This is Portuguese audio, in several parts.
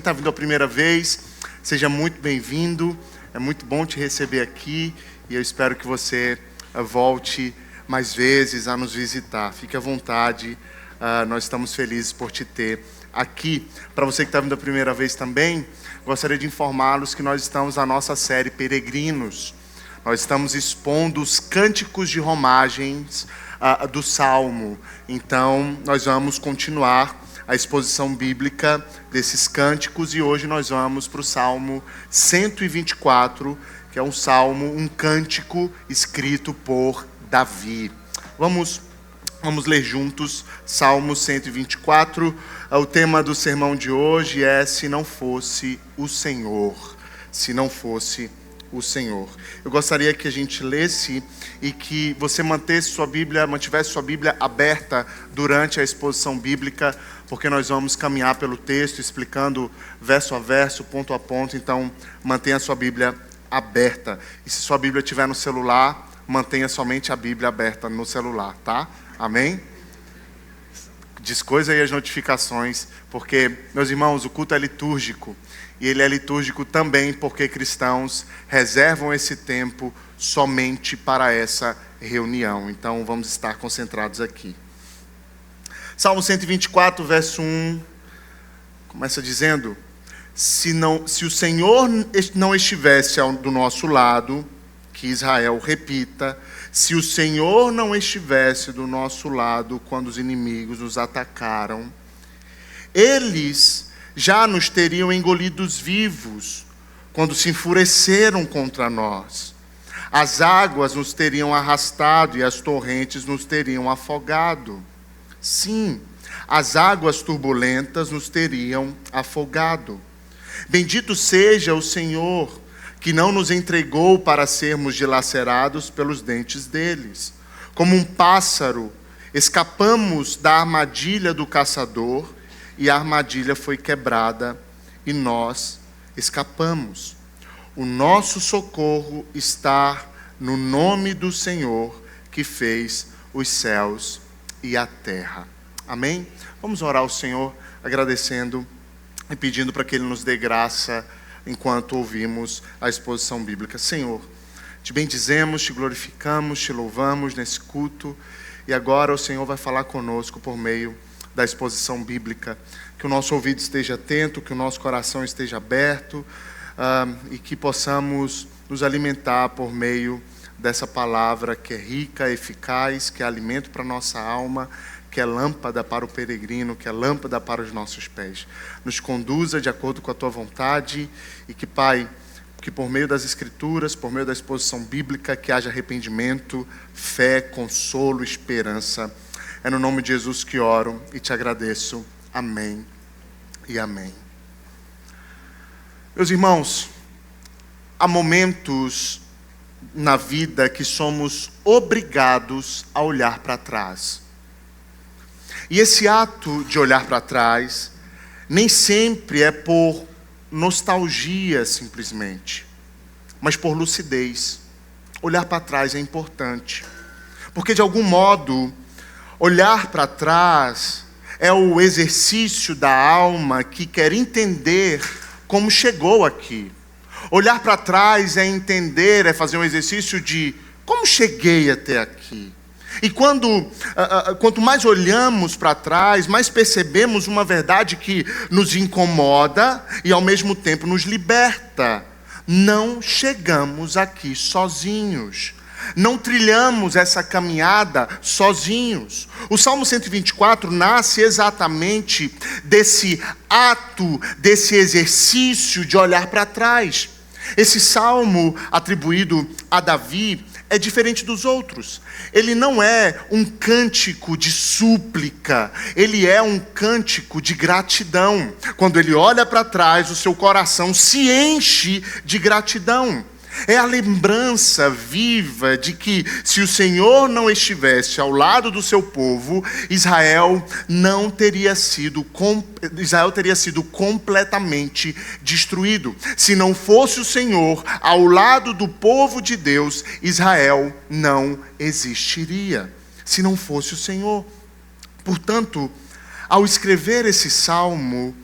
Está vindo a primeira vez, seja muito bem-vindo, é muito bom te receber aqui e eu espero que você volte mais vezes a nos visitar. Fique à vontade, nós estamos felizes por te ter aqui. Para você que está vindo a primeira vez também, gostaria de informá-los que nós estamos na nossa série Peregrinos. Nós estamos expondo os cânticos de romagens do Salmo, então nós vamos continuar a exposição bíblica desses cânticos e hoje nós vamos para o Salmo 124, que é um cântico escrito por Davi. Vamos ler juntos Salmo 124. O tema do sermão de hoje é Se não fosse o Senhor. Se não fosse o Senhor. Eu gostaria que a gente lesse e que você mantivesse sua Bíblia aberta durante a exposição bíblica, porque nós vamos caminhar pelo texto, explicando verso a verso, ponto a ponto. Então, mantenha a sua Bíblia aberta. E se sua Bíblia estiver no celular, mantenha somente a Bíblia aberta no celular, tá? Amém? Descoisa aí as notificações, porque, meus irmãos, o culto é litúrgico. E ele é litúrgico também porque cristãos reservam esse tempo somente para essa reunião. Então, vamos estar concentrados aqui. Salmo 124, verso 1, começa dizendo: se o Senhor não estivesse do nosso lado, que Israel repita, se o Senhor não estivesse do nosso lado quando os inimigos nos atacaram, eles já nos teriam engolidos vivos quando se enfureceram contra nós. As águas nos teriam arrastado e as torrentes nos teriam afogado. Sim, as águas turbulentas nos teriam afogado. Bendito seja o Senhor, que não nos entregou para sermos dilacerados pelos dentes deles. Como um pássaro, escapamos da armadilha do caçador, e a armadilha foi quebrada, e nós escapamos. O nosso socorro está no nome do Senhor, que fez os céus e a terra. Amém? Vamos orar ao Senhor, agradecendo e pedindo para que Ele nos dê graça enquanto ouvimos a exposição bíblica. Senhor, te bendizemos, te glorificamos, te louvamos nesse culto, e agora o Senhor vai falar conosco por meio da exposição bíblica. Que o nosso ouvido esteja atento, que o nosso coração esteja aberto, e que possamos nos alimentar por meio dessa palavra que é rica, eficaz, que é alimento para a nossa alma, que é lâmpada para o peregrino, que é lâmpada para os nossos pés. Nos conduza de acordo com a tua vontade e que, Pai, que por meio das Escrituras, por meio da exposição bíblica, que haja arrependimento, fé, consolo, esperança. É no nome de Jesus que oro e te agradeço. Amém e amém. Meus irmãos, há momentos na vida que somos obrigados a olhar para trás. E esse ato de olhar para trás nem sempre é por nostalgia simplesmente, mas por lucidez. Olhar para trás é importante, porque de algum modo olhar para trás é o exercício da alma que quer entender como chegou aqui. Olhar para trás é entender, é fazer um exercício de como cheguei até aqui. E quanto mais olhamos para trás, mais percebemos uma verdade que nos incomoda e ao mesmo tempo nos liberta. Não chegamos aqui sozinhos. Não trilhamos essa caminhada sozinhos. O Salmo 124 nasce exatamente desse ato, desse exercício de olhar para trás. Esse salmo atribuído a Davi é diferente dos outros. Ele não é um cântico de súplica, ele é um cântico de gratidão. Quando ele olha para trás, o seu coração se enche de gratidão. É a lembrança viva de que se o Senhor não estivesse ao lado do seu povo, Israel teria sido completamente destruído. Se não fosse o Senhor ao lado do povo de Deus, Israel não existiria. Se não fosse o Senhor. Portanto, ao escrever esse salmo,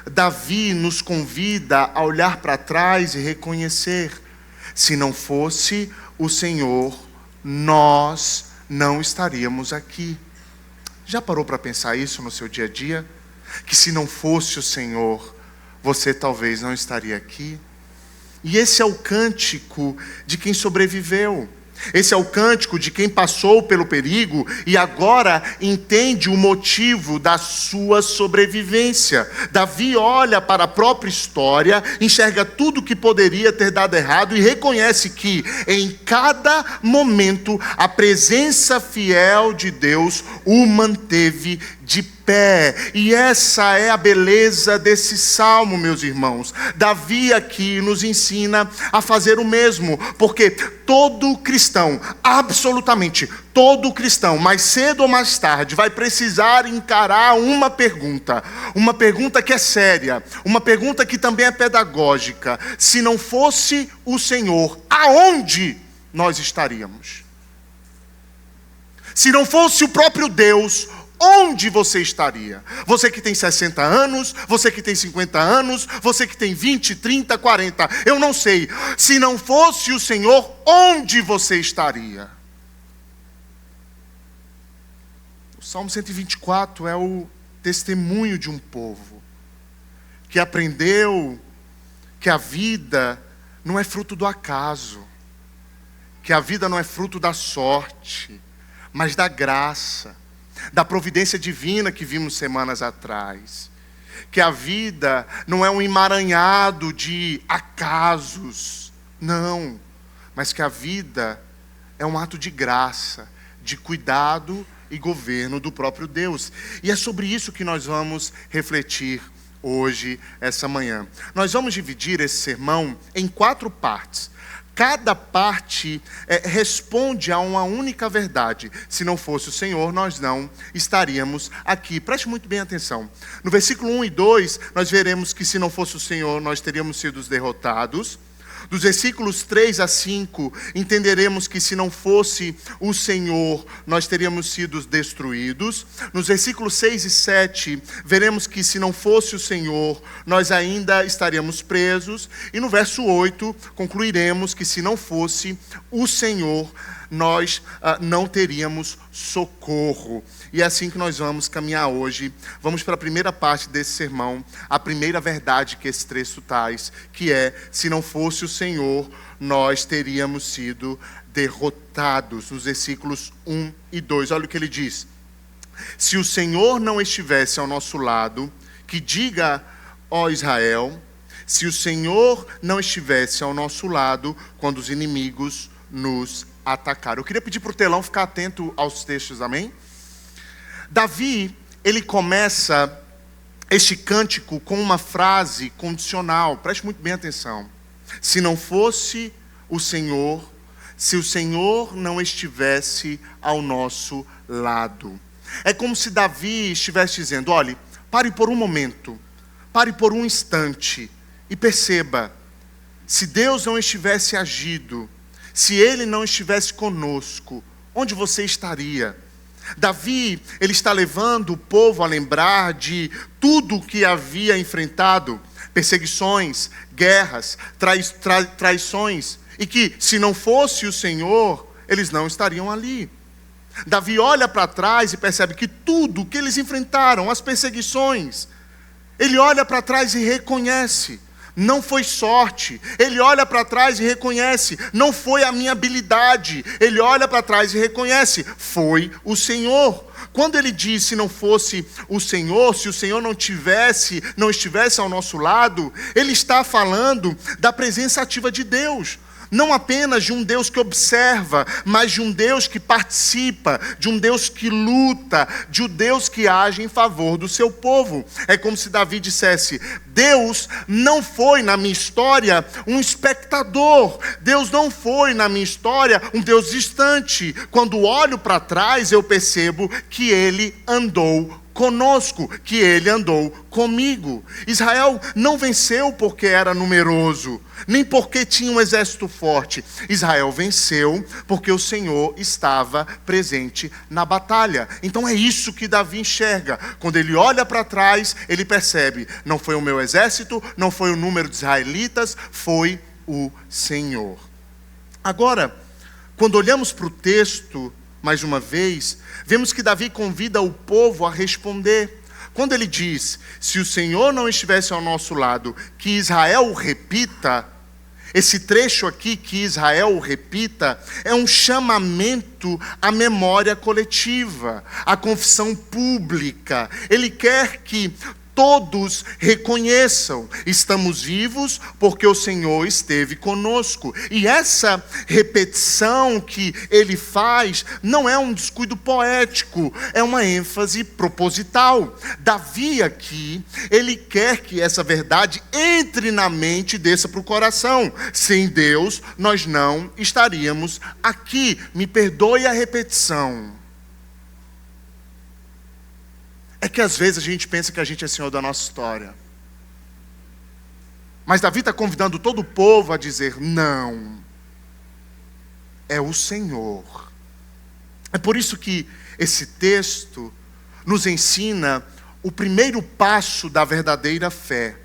Davi nos convida a olhar para trás e reconhecer: se não fosse o Senhor, nós não estaríamos aqui. Já parou para pensar isso no seu dia a dia? Que se não fosse o Senhor, você talvez não estaria aqui? E esse é o cântico de quem sobreviveu. Esse é o cântico de quem passou pelo perigo e agora entende o motivo da sua sobrevivência. Davi olha para a própria história, enxerga tudo que poderia ter dado errado e reconhece que em cada momento a presença fiel de Deus o manteve de pé. E essa é a beleza desse salmo, meus irmãos. Davi aqui nos ensina a fazer o mesmo, porque todo cristão, absolutamente todo cristão, mais cedo ou mais tarde, vai precisar encarar uma pergunta que é séria, uma pergunta que também é pedagógica: se não fosse o Senhor, aonde nós estaríamos? Se não fosse o próprio Deus, onde você estaria? Você que tem 60 anos, você que tem 50 anos, você que tem 20, 30, 40, eu não sei. Se não fosse o Senhor, onde você estaria? O Salmo 124 é o testemunho de um povo que aprendeu que a vida não é fruto do acaso, que a vida não é fruto da sorte, mas da graça, da providência divina que vimos semanas atrás. Que a vida não é um emaranhado de acasos, não, mas que a vida é um ato de graça, de cuidado e governo do próprio Deus. E é sobre isso que nós vamos refletir hoje, essa manhã. Nós vamos dividir esse sermão em 4 partes. Cada parte responde a uma única verdade: se não fosse o Senhor, nós não estaríamos aqui. Preste muito bem atenção. No versículo 1 e 2, nós veremos que se não fosse o Senhor, nós teríamos sido derrotados. Dos versículos 3 a 5, entenderemos que se não fosse o Senhor, nós teríamos sido destruídos. Nos versículos 6 e 7, veremos que se não fosse o Senhor, nós ainda estaríamos presos. E no verso 8, concluiremos que se não fosse o Senhor, nós não teríamos socorro. E é assim que nós vamos caminhar hoje. Vamos para a primeira parte desse sermão, a primeira verdade que esse texto traz, que é: se não fosse o Senhor, nós teríamos sido derrotados. Nos versículos 1 e 2, olha o que ele diz: se o Senhor não estivesse ao nosso lado, que diga, ó Israel, se o Senhor não estivesse ao nosso lado quando os inimigos nos atacaram. Eu queria pedir para o telão ficar atento aos textos, amém? Davi, ele começa este cântico com uma frase condicional. Preste muito bem atenção. Se não fosse o Senhor, se o Senhor não estivesse ao nosso lado. É como se Davi estivesse dizendo: olhe, pare por um momento, pare por um instante e perceba, se Deus não estivesse agido, se Ele não estivesse conosco, onde você estaria? Davi, ele está levando o povo a lembrar de tudo o que havia enfrentado: perseguições, guerras, traições, e que se não fosse o Senhor, eles não estariam ali. Davi olha para trás e percebe que tudo o que eles enfrentaram, as perseguições, ele olha para trás e reconhece: não foi sorte. Ele olha para trás e reconhece: não foi a minha habilidade. Ele olha para trás e reconhece: foi o Senhor. Quando ele diz se não fosse o Senhor, se o Senhor não estivesse ao nosso lado, ele está falando da presença ativa de Deus. Não apenas de um Deus que observa, mas de um Deus que participa, de um Deus que luta, de um Deus que age em favor do seu povo. É como se Davi dissesse: Deus não foi na minha história um espectador. Deus não foi na minha história um Deus distante. Quando olho para trás, eu percebo que Ele andou conosco, que ele andou comigo. Israel não venceu porque era numeroso, nem porque tinha um exército forte. Israel venceu porque o Senhor estava presente na batalha. Então é isso que Davi enxerga. Quando ele olha para trás, ele percebe: não foi o meu exército, não foi o número de israelitas, foi o Senhor. Agora, quando olhamos para o texto, mais uma vez, vemos que Davi convida o povo a responder. Quando ele diz: se o Senhor não estivesse ao nosso lado, que Israel repita. Esse trecho aqui, que Israel repita, é um chamamento à memória coletiva, à confissão pública. Ele quer que todos reconheçam: estamos vivos porque o Senhor esteve conosco. E essa repetição que ele faz não é um descuido poético, é uma ênfase proposital. Davi aqui, ele quer que essa verdade entre na mente e desça para o coração. Sem Deus, nós não estaríamos aqui. Me perdoe a repetição. É que às vezes a gente pensa que a gente é senhor da nossa história. Mas Davi está convidando todo o povo a dizer: não, é o Senhor. É por isso que esse texto nos ensina o primeiro passo da verdadeira fé.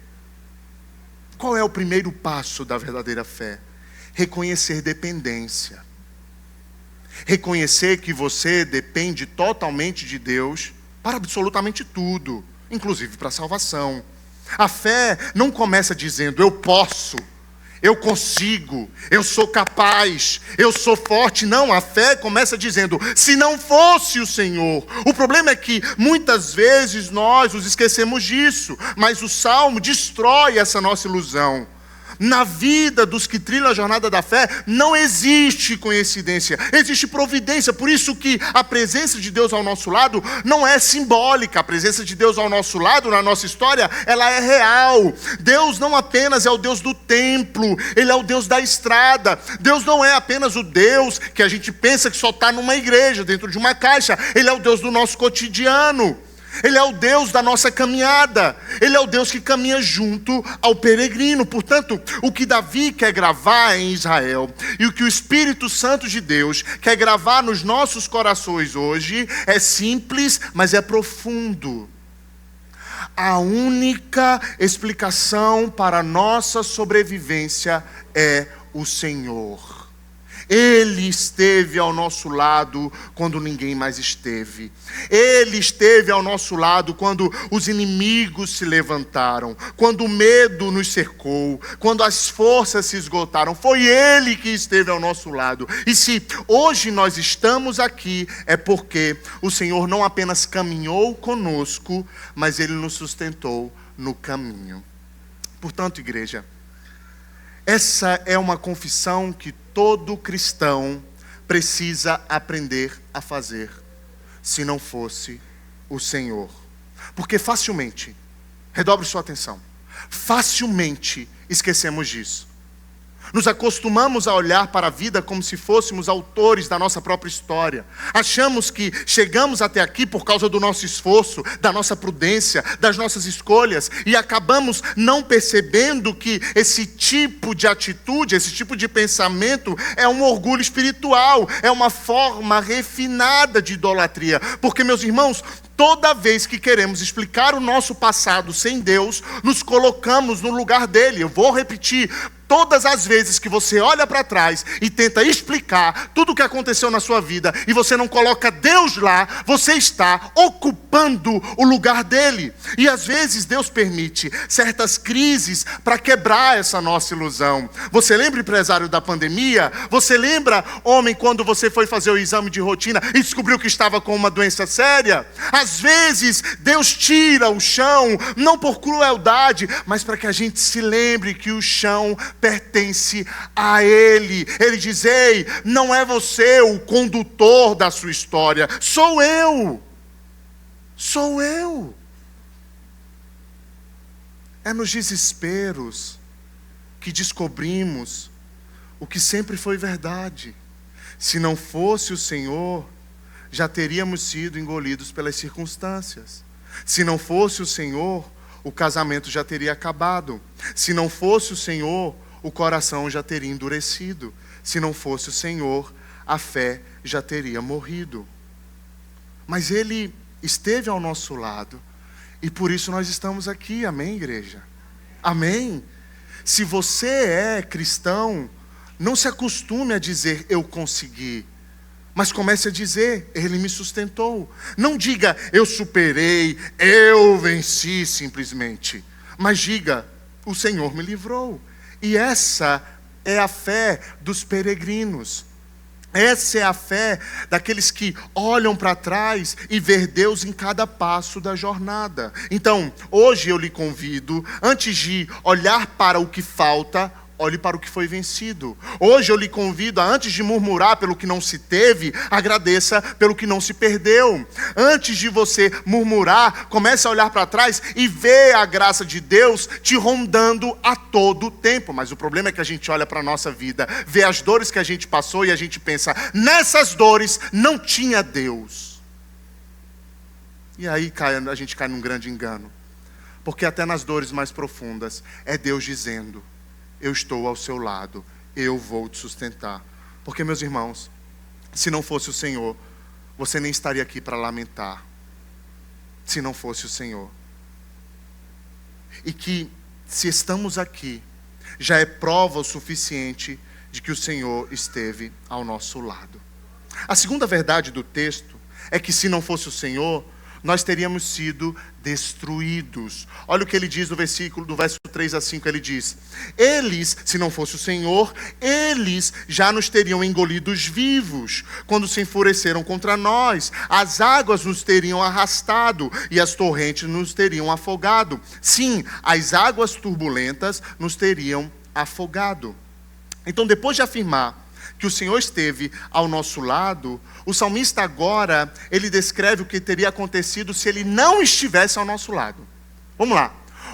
Qual é o primeiro passo da verdadeira fé? Reconhecer dependência. Reconhecer que você depende totalmente de Deus para absolutamente tudo, inclusive para a salvação. A fé não começa dizendo: eu posso, eu consigo, eu sou capaz, eu sou forte. Não, a fé começa dizendo: se não fosse o Senhor. O problema é que muitas vezes nós nos esquecemos disso, mas o Salmo destrói essa nossa ilusão. Na vida dos que trilham a jornada da fé, não existe coincidência, existe providência. Por isso que a presença de Deus ao nosso lado não é simbólica. A presença de Deus ao nosso lado, na nossa história, ela é real. Deus não apenas é o Deus do templo, Ele é o Deus da estrada. Deus não é apenas o Deus que a gente pensa que só está numa igreja, dentro de uma caixa. Ele é o Deus do nosso cotidiano. Ele é o Deus da nossa caminhada. Ele é o Deus que caminha junto ao peregrino. Portanto, o que Davi quer gravar em Israel e o que o Espírito Santo de Deus quer gravar nos nossos corações hoje é simples, mas é profundo. A única explicação para a nossa sobrevivência é o Senhor. Ele esteve ao nosso lado quando ninguém mais esteve. Ele esteve ao nosso lado quando os inimigos se levantaram, quando o medo nos cercou, quando as forças se esgotaram. Foi Ele que esteve ao nosso lado. E se hoje nós estamos aqui, é porque o Senhor não apenas caminhou conosco, mas Ele nos sustentou no caminho. Portanto, igreja, essa é uma confissão que todo cristão precisa aprender a fazer, se não fosse o Senhor. Porque facilmente, redobre sua atenção, facilmente esquecemos disso. Nos acostumamos a olhar para a vida como se fôssemos autores da nossa própria história. Achamos que chegamos até aqui por causa do nosso esforço, da nossa prudência, das nossas escolhas, e acabamos não percebendo que esse tipo de atitude, esse tipo de pensamento é um orgulho espiritual, é uma forma refinada de idolatria. Porque, meus irmãos, toda vez que queremos explicar o nosso passado sem Deus, nos colocamos no lugar dele. Eu vou repetir: todas as vezes que você olha para trás e tenta explicar tudo o que aconteceu na sua vida e você não coloca Deus lá, você está ocupando o lugar dele. E às vezes Deus permite certas crises para quebrar essa nossa ilusão. Você lembra, empresário, da pandemia? Você lembra, homem, quando você foi fazer o exame de rotina e descobriu que estava com uma doença séria? Às vezes Deus tira o chão, não por crueldade, mas para que a gente se lembre que o chão pertence a Ele. Ele diz: ei, não é você o condutor da sua história, sou eu. Sou eu. É nos desesperos que descobrimos o que sempre foi verdade. Se não fosse o Senhor, já teríamos sido engolidos pelas circunstâncias. Se não fosse o Senhor, o casamento já teria acabado. Se não fosse o Senhor, o coração já teria endurecido. Se não fosse o Senhor, a fé já teria morrido. Mas Ele esteve ao nosso lado. E por isso nós estamos aqui. Amém, igreja? Amém? Se você é cristão, não se acostume a dizer, eu consegui. Mas comece a dizer, Ele me sustentou. Não diga, eu superei, eu venci simplesmente. Mas diga, o Senhor me livrou. E essa é a fé dos peregrinos. Essa é a fé daqueles que olham para trás e vê Deus em cada passo da jornada. Então, hoje eu lhe convido, antes de olhar para o que falta, olhe para o que foi vencido. Hoje eu lhe convido a, antes de murmurar pelo que não se teve, agradeça pelo que não se perdeu. Antes de você murmurar, comece a olhar para trás e ver a graça de Deus te rondando a todo tempo. Mas o problema é que a gente olha para a nossa vida, vê as dores que a gente passou e a gente pensa, nessas dores não tinha Deus. E aí a gente cai num grande engano. Porque até nas dores mais profundas, é Deus dizendo, eu estou ao seu lado, eu vou te sustentar. Porque, meus irmãos, se não fosse o Senhor, você nem estaria aqui para lamentar. Se não fosse o Senhor. E que, se estamos aqui, já é prova o suficiente de que o Senhor esteve ao nosso lado. A segunda verdade do texto é que, se não fosse o Senhor, nós teríamos sido destruídos. Olha o que ele diz no versículo, do verso 3 a 5, ele diz, eles, se não fosse o Senhor, eles já nos teriam engolidos vivos, quando se enfureceram contra nós, as águas nos teriam arrastado, e as torrentes nos teriam afogado. Sim, as águas turbulentas nos teriam afogado. Então, depois de afirmar que o Senhor esteve ao nosso lado, o salmista agora, ele descreve o que teria acontecido se Ele não estivesse ao nosso lado. Vamos lá.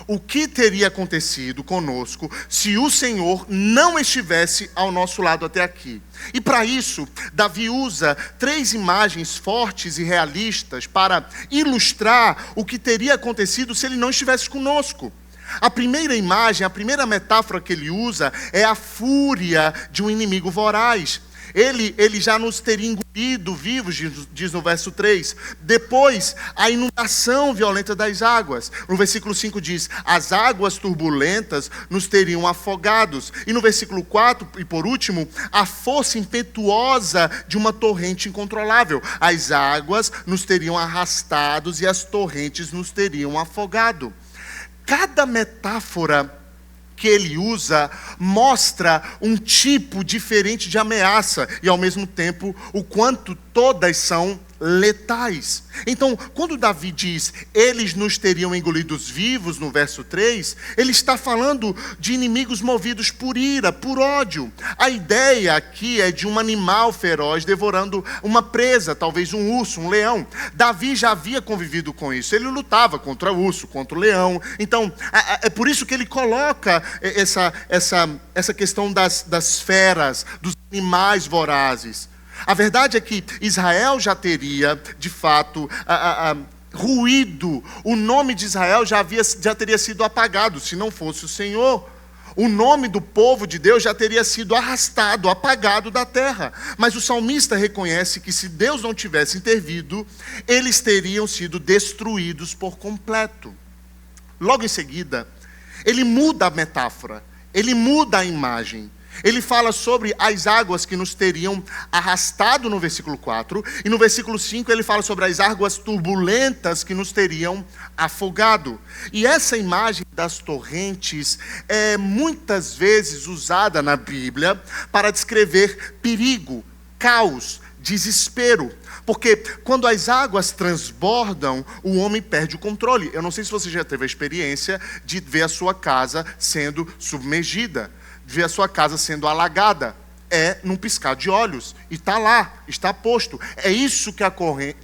O que teria acontecido conosco se o Senhor não estivesse ao nosso lado até aqui? E para isso, Davi usa 3 imagens fortes e realistas para ilustrar o que teria acontecido se Ele não estivesse conosco. A primeira imagem, a primeira metáfora que ele usa é a fúria de um inimigo voraz. Ele já nos teria engolido vivos, diz no verso 3. Depois, a inundação violenta das águas. No versículo 5 diz, as águas turbulentas nos teriam afogados. E no versículo 4, e por último, a força impetuosa de uma torrente incontrolável. As águas nos teriam arrastados e as torrentes nos teriam afogado. Cada metáfora que ele usa mostra um tipo diferente de ameaça e, ao mesmo tempo, o quanto todas são letais. Então, quando Davi diz, eles nos teriam engolidos vivos, no verso 3, ele está falando de inimigos movidos por ira, por ódio. A ideia aqui é de um animal feroz devorando uma presa, talvez um urso, um leão. Davi já havia convivido com isso. Ele lutava contra o urso, contra o leão. Então, é por isso que ele coloca essa questão das feras, dos animais vorazes. A verdade é que Israel já teria, de fato, ruído. O nome de Israel já teria sido apagado, se não fosse o Senhor. O nome do povo de Deus já teria sido arrastado, apagado da terra. Mas o salmista reconhece que, se Deus não tivesse intervido, eles teriam sido destruídos por completo. Logo em seguida, ele muda a metáfora, ele muda a imagem. Ele fala sobre as águas que nos teriam arrastado no versículo 4. E no versículo 5 ele fala sobre as águas turbulentas que nos teriam afogado. E essa imagem das torrentes é muitas vezes usada na Bíblia para descrever perigo, caos, desespero. Porque quando as águas transbordam, o homem perde o controle. Eu não sei se você já teve a experiência de ver a sua casa sendo submergida, ver a sua casa sendo alagada. É num piscar de olhos, e está lá. está posto. É isso que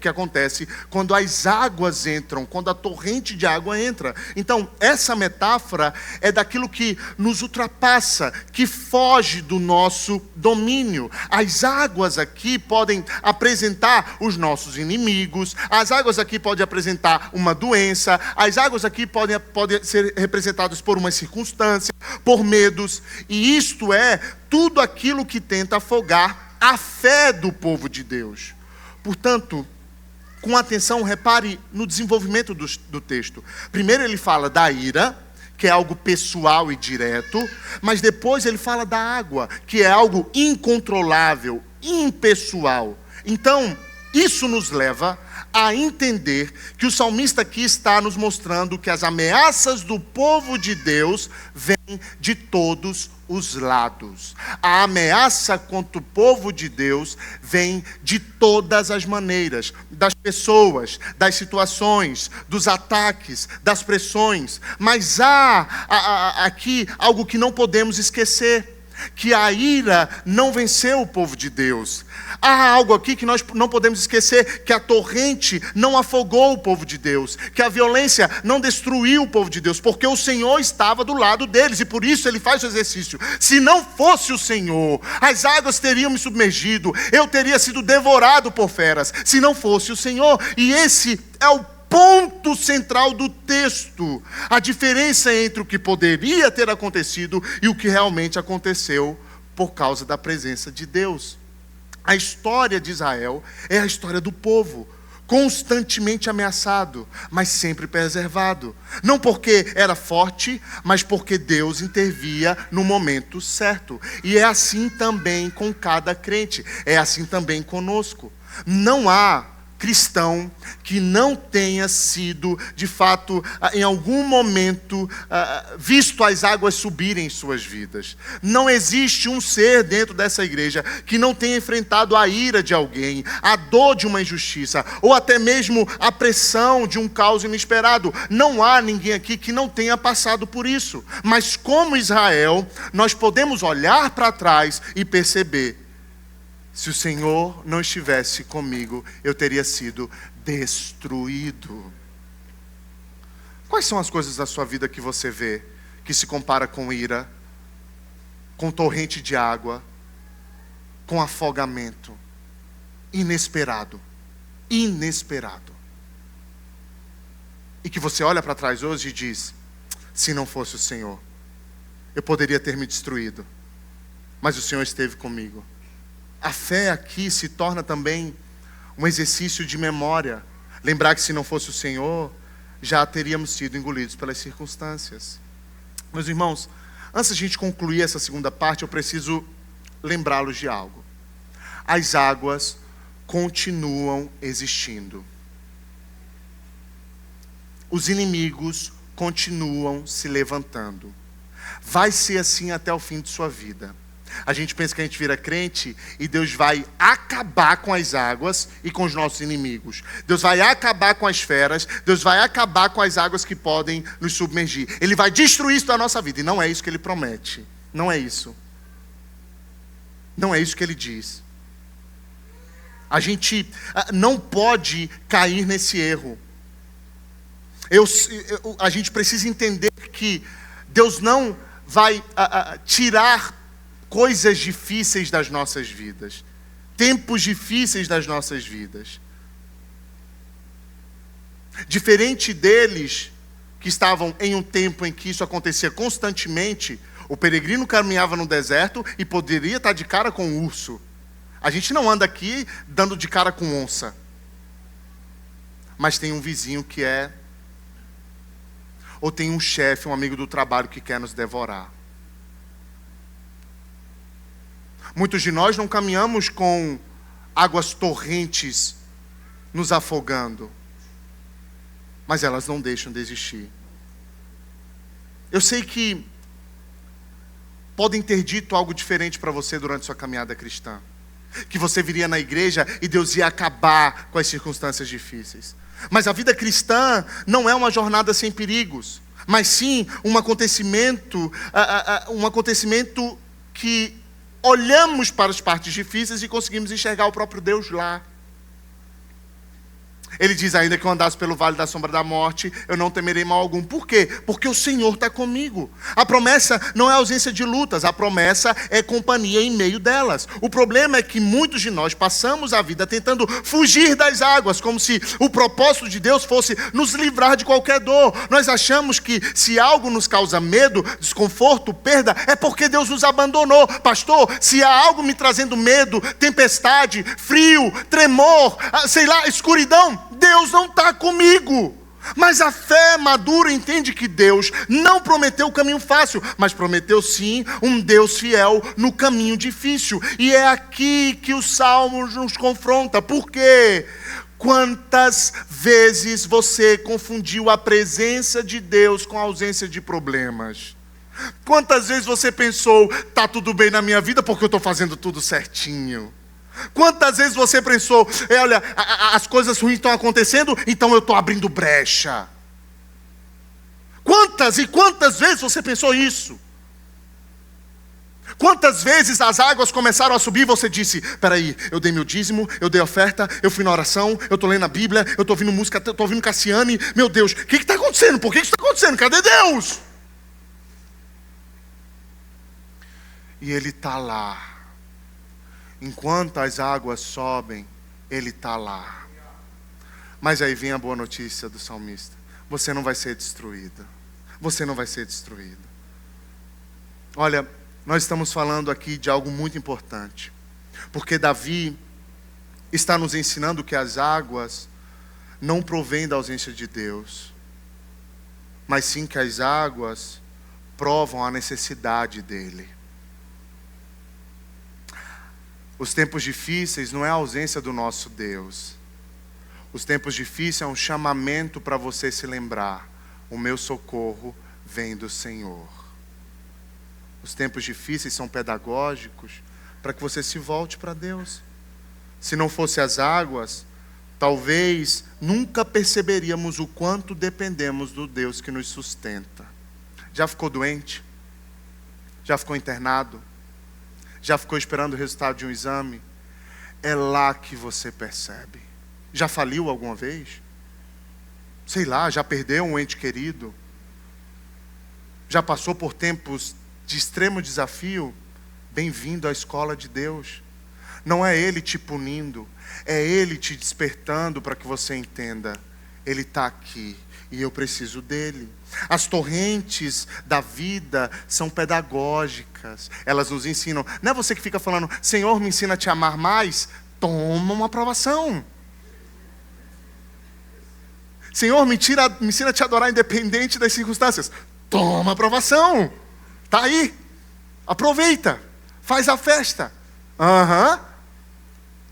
acontece quando as águas entram, quando a torrente de água entra. Então, essa metáfora é daquilo que nos ultrapassa, que foge do nosso domínio. As águas aqui podem apresentar os nossos inimigos, as águas aqui podem apresentar uma doença, as águas aqui podem ser representadas por uma circunstância, por medos, e isto é tudo aquilo que tenta afogar a fé do povo de Deus. Portanto, com atenção, repare no desenvolvimento do texto. Primeiro ele fala da ira, que é algo pessoal e direto, mas depois ele fala da água, que é algo incontrolável, impessoal. Então, isso nos leva a entender que o salmista aqui está nos mostrando que as ameaças do povo de Deus vêm de todos os lados. A ameaça contra o povo de Deus vem de todas as maneiras, das pessoas, das situações, dos ataques, das pressões. Mas há aqui algo que não podemos esquecer, que a ira não venceu o povo de Deus. Há algo aqui que nós não podemos esquecer, que a torrente não afogou o povo de Deus, que a violência não destruiu o povo de Deus, porque o Senhor estava do lado deles, e por isso ele faz o exercício. Se não fosse o Senhor, as águas teriam me submergido, eu teria sido devorado por feras, se não fosse o Senhor. E esse é o ponto central do texto, a diferença entre o que poderia ter acontecido e o que realmente aconteceu por causa da presença de Deus. A história de Israel é a história do povo, constantemente ameaçado, mas sempre preservado. Não porque era forte, mas porque Deus intervia no momento certo. E é assim também com cada crente, é assim também conosco. Não há cristão que não tenha sido, de fato, em algum momento, visto as águas subirem em suas vidas. Não existe um ser dentro dessa igreja que não tenha enfrentado a ira de alguém, a dor de uma injustiça, ou até mesmo a pressão de um caos inesperado. Não há ninguém aqui que não tenha passado por isso. Mas como Israel, nós podemos olhar para trás e perceber: se o Senhor não estivesse comigo, eu teria sido destruído. Quais são as coisas da sua vida que você vê que se compara com ira, com torrente de água, com afogamento? Inesperado. Inesperado. E que você olha para trás hoje e diz: se não fosse o Senhor, eu poderia ter me destruído, mas o Senhor esteve comigo. A fé aqui se torna também um exercício de memória. Lembrar que se não fosse o Senhor, já teríamos sido engolidos pelas circunstâncias. Meus irmãos, antes de a gente concluir essa segunda parte, eu preciso lembrá-los de algo. As águas continuam existindo. Os inimigos continuam se levantando. Vai ser assim até o fim de sua vida. A gente pensa que a gente vira crente e Deus vai acabar com as águas e com os nossos inimigos. Deus vai acabar com as feras. Deus vai acabar com as águas que podem nos submergir. Ele vai destruir isso da nossa vida. E não é isso que Ele promete. Não é isso. Não é isso que Ele diz. A gente não pode cair nesse erro. A gente precisa entender que Deus não vai tirar coisas difíceis das nossas vidas, tempos difíceis das nossas vidas. Diferente deles, que estavam em um tempo em que isso acontecia constantemente, o peregrino caminhava no deserto e poderia estar de cara com um urso. A gente não anda aqui dando de cara com onça. Mas tem um vizinho que é, ou tem um chefe, um amigo do trabalho que quer nos devorar. Muitos de nós não caminhamos com águas torrentes nos afogando, mas elas não deixam de existir. Eu sei que podem ter dito algo diferente para você durante sua caminhada cristã, que você viria na igreja e Deus ia acabar com as circunstâncias difíceis. Mas a vida cristã não é uma jornada sem perigos, mas sim um acontecimento que olhamos para as partes difíceis e conseguimos enxergar o próprio Deus lá. Ele diz ainda que eu andasse pelo vale da sombra da morte, eu não temerei mal algum. Por quê? Porque o Senhor está comigo. A promessa não é ausência de lutas, a promessa é companhia em meio delas. O problema é que muitos de nós passamos a vida tentando fugir das águas, como se o propósito de Deus fosse nos livrar de qualquer dor. Nós achamos que se algo nos causa medo, desconforto, perda, é porque Deus nos abandonou. Pastor, se há algo me trazendo medo, tempestade, frio, tremor, sei lá, escuridão, Deus não está comigo. Mas a fé madura entende que Deus não prometeu o caminho fácil, mas prometeu sim um Deus fiel no caminho difícil. E é aqui que o Salmo nos confronta. Por quê? Quantas vezes você confundiu a presença de Deus com a ausência de problemas? Quantas vezes você pensou, está tudo bem na minha vida porque eu estou fazendo tudo certinho? Quantas vezes você pensou, olha, as coisas ruins estão acontecendo, então eu estou abrindo brecha? Quantas e quantas vezes você pensou isso? Quantas vezes as águas começaram a subir e você disse, peraí, eu dei meu dízimo, eu dei oferta, eu fui na oração, eu estou lendo a Bíblia, eu estou ouvindo música, estou ouvindo Cassiane, meu Deus, o que está acontecendo? Por que isso está acontecendo? Cadê Deus? E Ele está lá. Enquanto as águas sobem, Ele está lá. Mas aí vem a boa notícia do salmista. Você não vai ser destruído. Você não vai ser destruído. Olha, nós estamos falando aqui de algo muito importante. Porque Davi está nos ensinando que as águas não provêm da ausência de Deus. Mas sim que as águas provam a necessidade dEle. Os tempos difíceis não é a ausência do nosso Deus. Os tempos difíceis é um chamamento para você se lembrar. O meu socorro vem do Senhor. Os tempos difíceis são pedagógicos para que você se volte para Deus. Se não fosse as águas, talvez nunca perceberíamos o quanto dependemos do Deus que nos sustenta. Já ficou doente? Já ficou internado? Já ficou esperando o resultado de um exame? É lá que você percebe. Já faliu alguma vez? Sei lá, já perdeu um ente querido? Já passou por tempos de extremo desafio? Bem-vindo à escola de Deus. Não é Ele te punindo, é Ele te despertando para que você entenda. Ele está aqui e eu preciso dEle. As torrentes da vida são pedagógicas. Elas nos ensinam. Não é você que fica falando, Senhor, me ensina a te amar mais. Toma uma aprovação. Senhor, me ensina a te adorar independente das circunstâncias. Toma aprovação. Está aí. Aproveita. Faz a festa.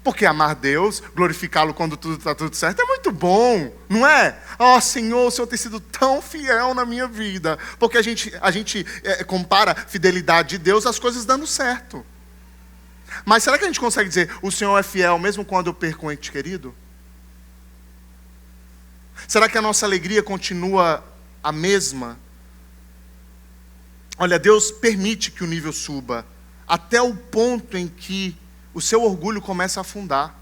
Porque amar Deus, glorificá-lo quando tudo está tudo certo, é muito bom, não é? Senhor, o Senhor tem sido tão fiel na minha vida. Porque a gente compara a fidelidade de Deus às coisas dando certo. Mas será que a gente consegue dizer, o Senhor é fiel mesmo quando eu perco um ente querido? Será que a nossa alegria continua a mesma? Olha, Deus permite que o nível suba, até o ponto em que o seu orgulho começa a afundar.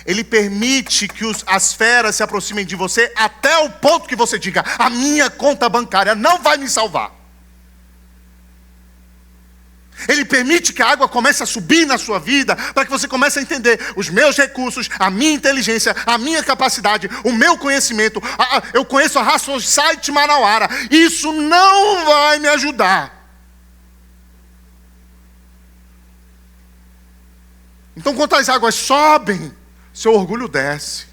Ele permite que as feras se aproximem de você até o ponto que você diga, a minha conta bancária não vai me salvar. Ele permite que a água comece a subir na sua vida, para que você comece a entender os meus recursos, a minha inteligência, a minha capacidade, o meu conhecimento. Eu conheço a raça site Manauara. Isso não vai me ajudar. Então, quando as águas sobem, seu orgulho desce.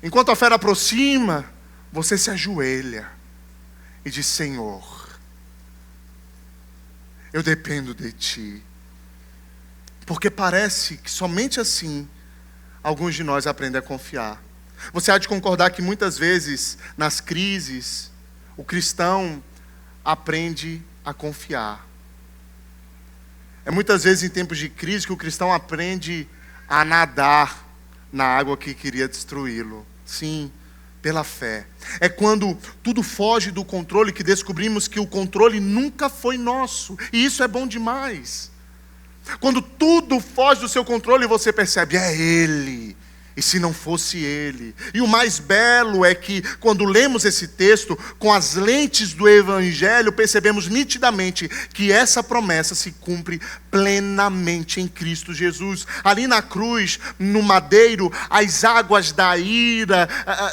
Enquanto a fera aproxima, você se ajoelha e diz, Senhor, eu dependo de Ti. Porque parece que somente assim, alguns de nós aprendem a confiar. Você há de concordar que muitas vezes, nas crises, o cristão aprende a confiar. É muitas vezes em tempos de crise que o cristão aprende a nadar na água que queria destruí-lo. Sim, pela fé. É quando tudo foge do controle que descobrimos que o controle nunca foi nosso. E isso é bom demais. Quando tudo foge do seu controle, você percebe, é Ele. E se não fosse Ele? E o mais belo é que, quando lemos esse texto, com as lentes do Evangelho, percebemos nitidamente que essa promessa se cumpre plenamente em Cristo Jesus. Ali na cruz, no madeiro, as águas da ira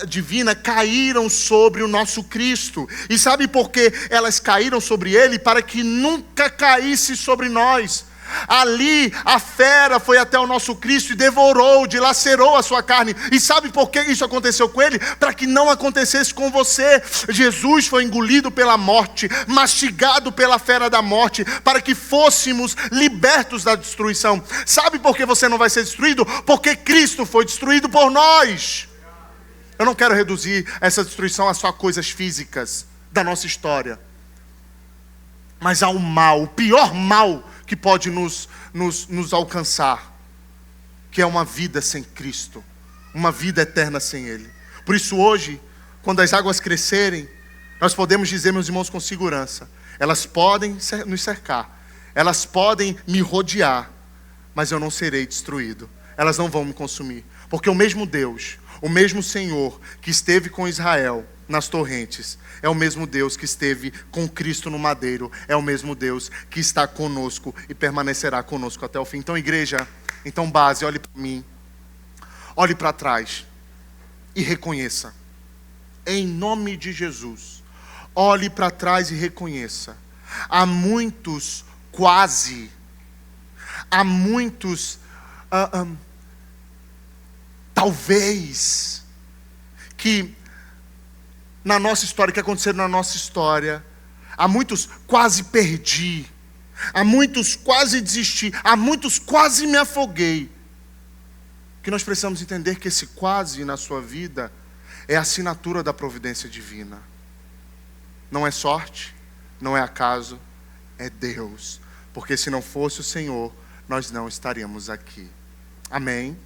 divina caíram sobre o nosso Cristo. E sabe por que elas caíram sobre Ele? Para que nunca caísse sobre nós. Ali a fera foi até o nosso Cristo e devorou, dilacerou a sua carne. E sabe por que isso aconteceu com ele? Para que não acontecesse com você. Jesus foi engolido pela morte, mastigado pela fera da morte, para que fôssemos libertos da destruição. Sabe por que você não vai ser destruído? Porque Cristo foi destruído por nós. Eu não quero reduzir essa destruição a só coisas físicas da nossa história, mas há um mal, o pior mal que pode nos alcançar, que é uma vida sem Cristo, uma vida eterna sem Ele. Por isso hoje, quando as águas crescerem, nós podemos dizer, meus irmãos, com segurança, elas podem nos cercar, elas podem me rodear, mas eu não serei destruído, elas não vão me consumir, porque o mesmo Deus, o mesmo Senhor que esteve com Israel nas torrentes, é o mesmo Deus que esteve com Cristo no madeiro, é o mesmo Deus que está conosco e permanecerá conosco até o fim. Então, igreja, então base, olhe para mim, olhe para trás e reconheça, em nome de Jesus, olhe para trás e reconheça, há muitos quase, há muitos talvez, que na nossa história, que aconteceram na nossa história, há muitos quase perdi, há muitos quase desisti, há muitos quase me afoguei. Que nós precisamos entender que esse quase na sua vida é a assinatura da providência divina. Não é sorte, não é acaso, é Deus. Porque se não fosse o Senhor, nós não estaríamos aqui. Amém?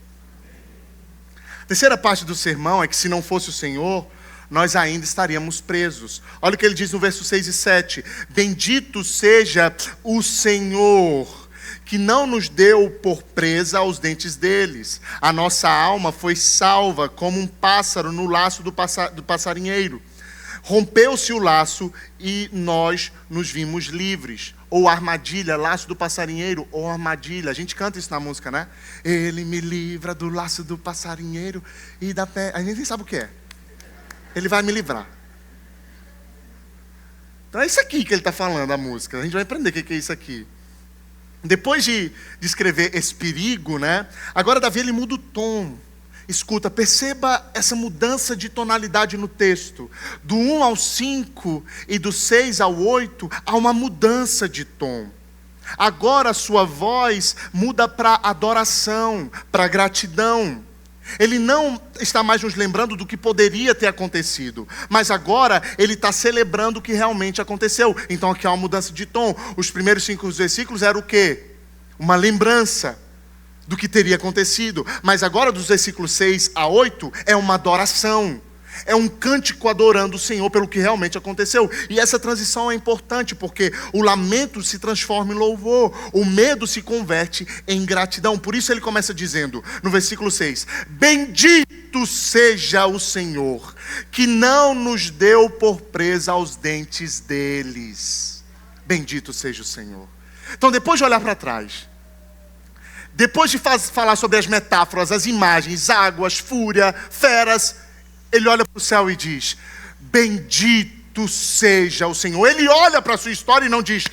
A terceira parte do sermão é que se não fosse o Senhor, nós ainda estaríamos presos. Olha o que ele diz no verso 6 e 7. Bendito seja o Senhor, que não nos deu por presa aos dentes deles. A nossa alma foi salva como um pássaro no laço do passarinheiro. Rompeu-se o laço e nós nos vimos livres. Ou armadilha, laço do passarinheiro, ou armadilha. A gente canta isso na música, né? Ele me livra do laço do passarinheiro e da pé. A gente nem sabe o que é. Ele vai me livrar. Então é isso aqui que ele está falando, a música. A gente vai aprender o que é isso aqui. Depois de escrever esse perigo, né? Agora Davi ele muda o tom. Escuta, perceba essa mudança de tonalidade no texto. Do 1 ao 5 e do 6 ao 8, há uma mudança de tom. Agora a sua voz muda para adoração, para gratidão. Ele não está mais nos lembrando do que poderia ter acontecido, mas agora ele está celebrando o que realmente aconteceu. Então aqui há uma mudança de tom. Os primeiros 5 versículos eram o quê? Uma lembrança do que teria acontecido. Mas agora dos versículos 6 a 8 é uma adoração. É um cântico adorando o Senhor pelo que realmente aconteceu. E essa transição é importante porque o lamento se transforma em louvor. O medo se converte em gratidão. Por isso ele começa dizendo, no versículo 6, bendito seja o Senhor, que não nos deu por presa aos dentes deles. Bendito seja o Senhor. Então depois de olhar para trás, depois de falar sobre as metáforas, as imagens, águas, fúria, feras, ele olha para o céu e diz, bendito seja o Senhor. Ele olha para a sua história e não diz,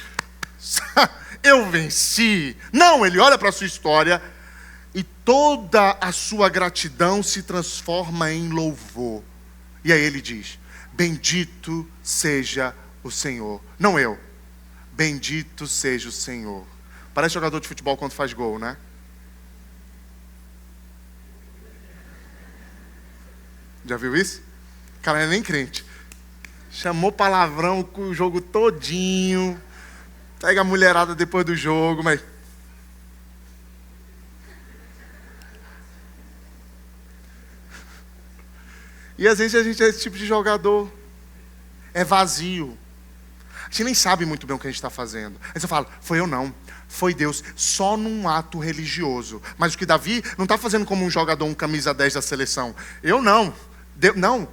eu venci. Não, ele olha para a sua história e toda a sua gratidão se transforma em louvor. E aí ele diz, bendito seja o Senhor. Não eu, bendito seja o Senhor. Parece jogador de futebol quando faz gol, né? Já viu isso? O cara não é nem crente. Chamou palavrão o jogo todinho. Pega a mulherada depois do jogo, mas... E às vezes a gente é esse tipo de jogador. É vazio. A gente nem sabe muito bem o que a gente está fazendo. Aí você fala, foi eu não. Foi Deus, só num ato religioso. Mas o que Davi não está fazendo como um jogador, um camisa 10 da seleção. Eu não. Não.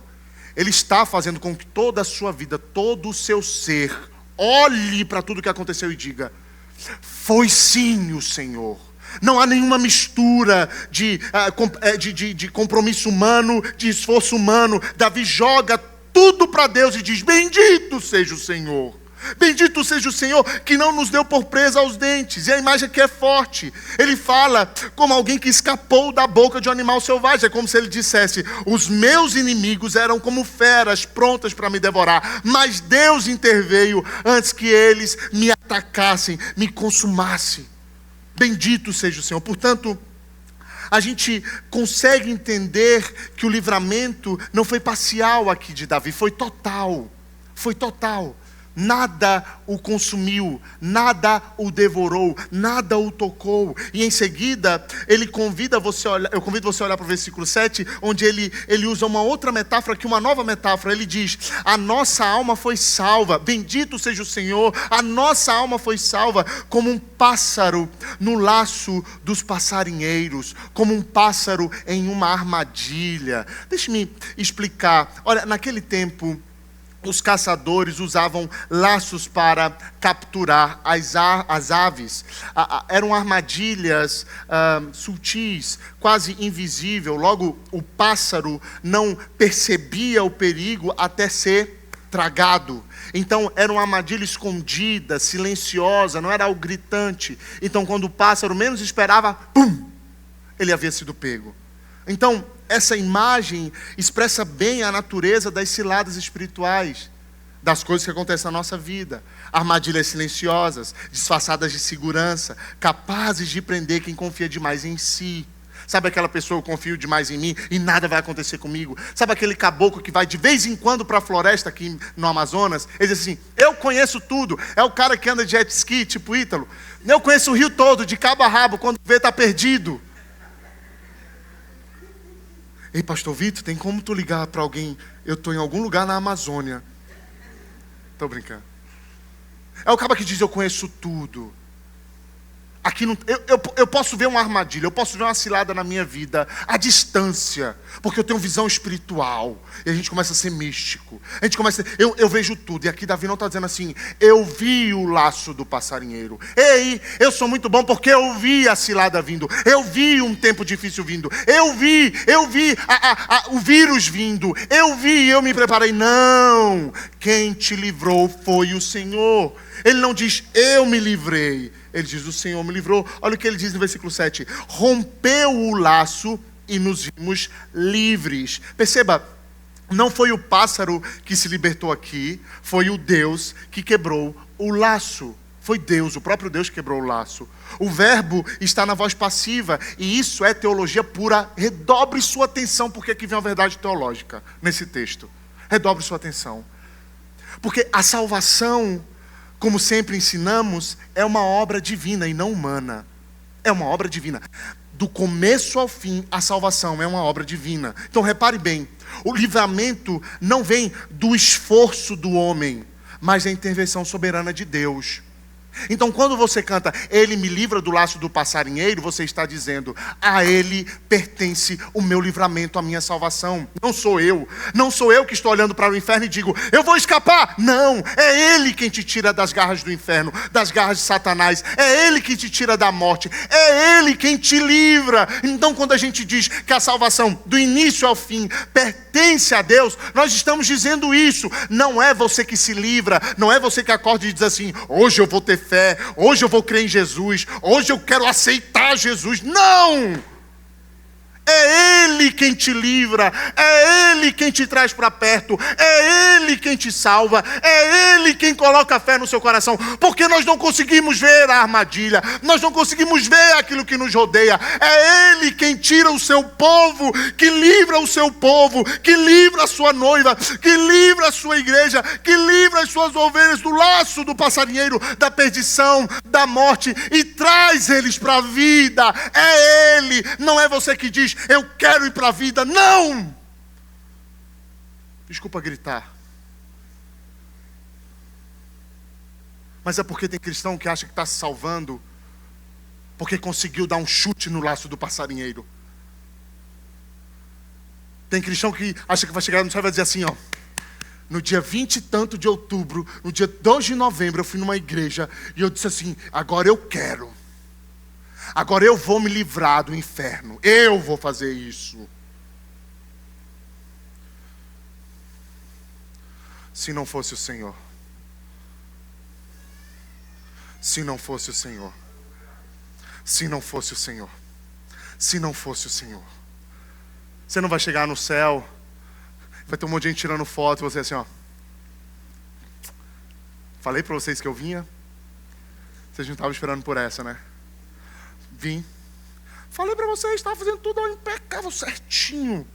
Ele está fazendo com que toda a sua vida, todo o seu ser, olhe para tudo que aconteceu e diga, foi sim o Senhor. Não há nenhuma mistura de compromisso humano, de esforço humano. Davi joga tudo para Deus e diz, bendito seja o Senhor. Bendito seja o Senhor que não nos deu por presa aos dentes. E a imagem aqui é forte. Ele fala como alguém que escapou da boca de um animal selvagem. É como se ele dissesse, os meus inimigos eram como feras prontas para me devorar, mas Deus interveio antes que eles me atacassem, me consumassem. Bendito seja o Senhor. Portanto, a gente consegue entender que o livramento não foi parcial aqui de Davi, foi total. Foi total. Nada o consumiu, nada o devorou, nada o tocou. E em seguida, ele convida você a olhar, eu convido você a olhar para o versículo 7, onde ele usa uma outra metáfora, que uma nova metáfora. Ele diz, a nossa alma foi salva, bendito seja o Senhor, a nossa alma foi salva como um pássaro no laço dos passarinheiros, como um pássaro em uma armadilha. Deixe-me explicar. Olha, naquele tempo, os caçadores usavam laços para capturar as aves. Eram armadilhas sutis, quase invisível. Logo, o pássaro não percebia o perigo até ser tragado. Então, era uma armadilha escondida, silenciosa, não era algo gritante. Então, quando o pássaro menos esperava, pum, ele havia sido pego. Então, essa imagem expressa bem a natureza das ciladas espirituais, das coisas que acontecem na nossa vida. Armadilhas silenciosas, disfarçadas de segurança, capazes de prender quem confia demais em si. Sabe aquela pessoa, eu confio demais em mim e nada vai acontecer comigo? Sabe aquele caboclo que vai de vez em quando para a floresta aqui no Amazonas? Ele diz assim, eu conheço tudo. É o cara que anda de jet ski, tipo Ítalo. Eu conheço o rio todo, de cabo a rabo, quando vê está perdido. Ei, pastor Vitor, tem como tu ligar para alguém? Eu estou em algum lugar na Amazônia. Estou brincando. É o cara que diz, eu conheço tudo. Aqui não, eu posso ver uma armadilha, eu posso ver uma cilada na minha vida, à distância, porque eu tenho visão espiritual. E a gente começa a ser místico. A gente começa, eu vejo tudo. E aqui Davi não está dizendo assim, eu vi o laço do passarinheiro. Ei, eu sou muito bom porque eu vi a cilada vindo. Eu vi um tempo difícil vindo. Eu vi o vírus vindo. Eu me preparei. Não, quem te livrou foi o Senhor. Ele não diz, eu me livrei. Ele diz, o Senhor me livrou. Olha o que ele diz no versículo 7. Rompeu o laço e nos vimos livres. Perceba, não foi o pássaro que se libertou aqui, foi o Deus que quebrou o laço. Foi Deus, o próprio Deus que quebrou o laço. O verbo está na voz passiva, e isso é teologia pura. Redobre sua atenção, porque aqui vem uma verdade teológica nesse texto. Redobre sua atenção. Porque a salvação, como sempre ensinamos, é uma obra divina e não humana. É uma obra divina. Do começo ao fim, a salvação é uma obra divina. Então repare bem, o livramento não vem do esforço do homem, mas da intervenção soberana de Deus. Então quando você canta, Ele me livra do laço do passarinheiro, você está dizendo, a Ele pertence o meu livramento, a minha salvação. Não sou eu que estou olhando para o inferno e digo, eu vou escapar. Não, é Ele quem te tira das garras do inferno, das garras de Satanás. É Ele que te tira da morte, é Ele quem te livra. Então quando a gente diz que a salvação do início ao fim pertence a Deus, nós estamos dizendo isso. Não é você que se livra, não é você que acorda e diz assim, hoje eu vou ter fé, hoje eu vou crer em Jesus, hoje eu quero aceitar Jesus. Não! É Ele quem te livra, é Ele quem te traz para perto, é Ele quem te salva, é Ele quem coloca fé no seu coração, porque nós não conseguimos ver a armadilha, nós não conseguimos ver aquilo que nos rodeia. É Ele quem tira o seu povo, que livra o seu povo, que livra a sua noiva, que livra a sua igreja, que livra as suas ovelhas do laço do passarinheiro, da perdição, da morte, e traz eles para a vida. É Ele, não é você que diz, eu quero ir para a vida. Não! Desculpa gritar. Mas é porque tem cristão que acha que está se salvando porque conseguiu dar um chute no laço do passarinheiro. Tem cristão que acha que vai chegar no céu e vai dizer assim, ó: no dia 20 e tanto de outubro, no dia 2 de novembro, eu fui numa igreja e eu disse assim: agora eu quero. Agora eu vou me livrar do inferno. Eu vou fazer isso. Se não fosse o Senhor. Se não fosse o Senhor. Se não fosse o Senhor. Se não fosse o Senhor. Você não vai chegar no céu, vai ter um monte de gente tirando foto, e você assim, ó. Falei para vocês que eu vinha? Vocês não estavam esperando por essa, né? Vim. Falei para vocês, estava fazendo tudo impecável, certinho.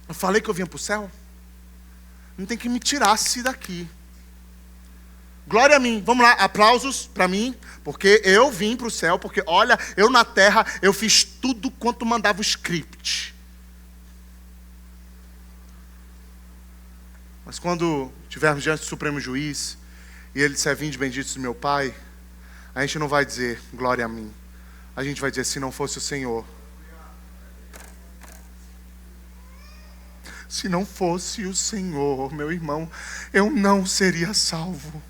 Eu falei que eu vinha para o céu? Não tem que me tirasse daqui. Glória a mim. Vamos lá, aplausos para mim, porque eu vim para o céu, porque olha, eu na terra, eu fiz tudo quanto mandava o script. Mas quando estivermos diante do Supremo Juiz, e Ele disser: vinde benditos do meu Pai, a gente não vai dizer glória a mim. A gente vai dizer: se não fosse o Senhor. Se não fosse o Senhor, meu irmão, eu não seria salvo.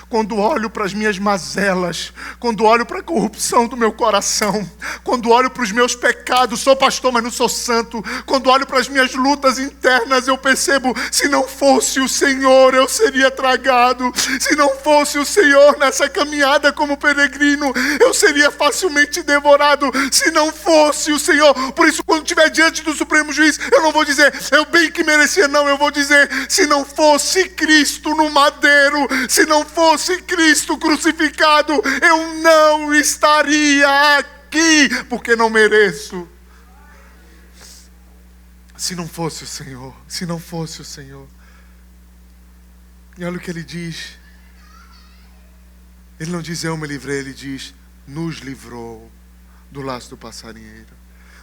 Quando olho para as minhas mazelas, quando olho para a corrupção do meu coração, quando olho para os meus pecados, sou pastor, mas não sou santo, quando olho para as minhas lutas internas, eu percebo: se não fosse o Senhor, eu seria tragado. Se não fosse o Senhor nessa caminhada como peregrino, eu seria facilmente devorado. Se não fosse o Senhor. Por isso, quando estiver diante do Supremo Juiz, eu não vou dizer: eu bem que merecia, não. Eu vou dizer: se não fosse Cristo no madeiro, se não fosse Cristo crucificado, eu não estaria aqui, porque não mereço. Se não fosse o Senhor, se não fosse o Senhor. E olha o que ele diz. Ele não diz: eu me livrei, ele diz: nos livrou do laço do passarinheiro.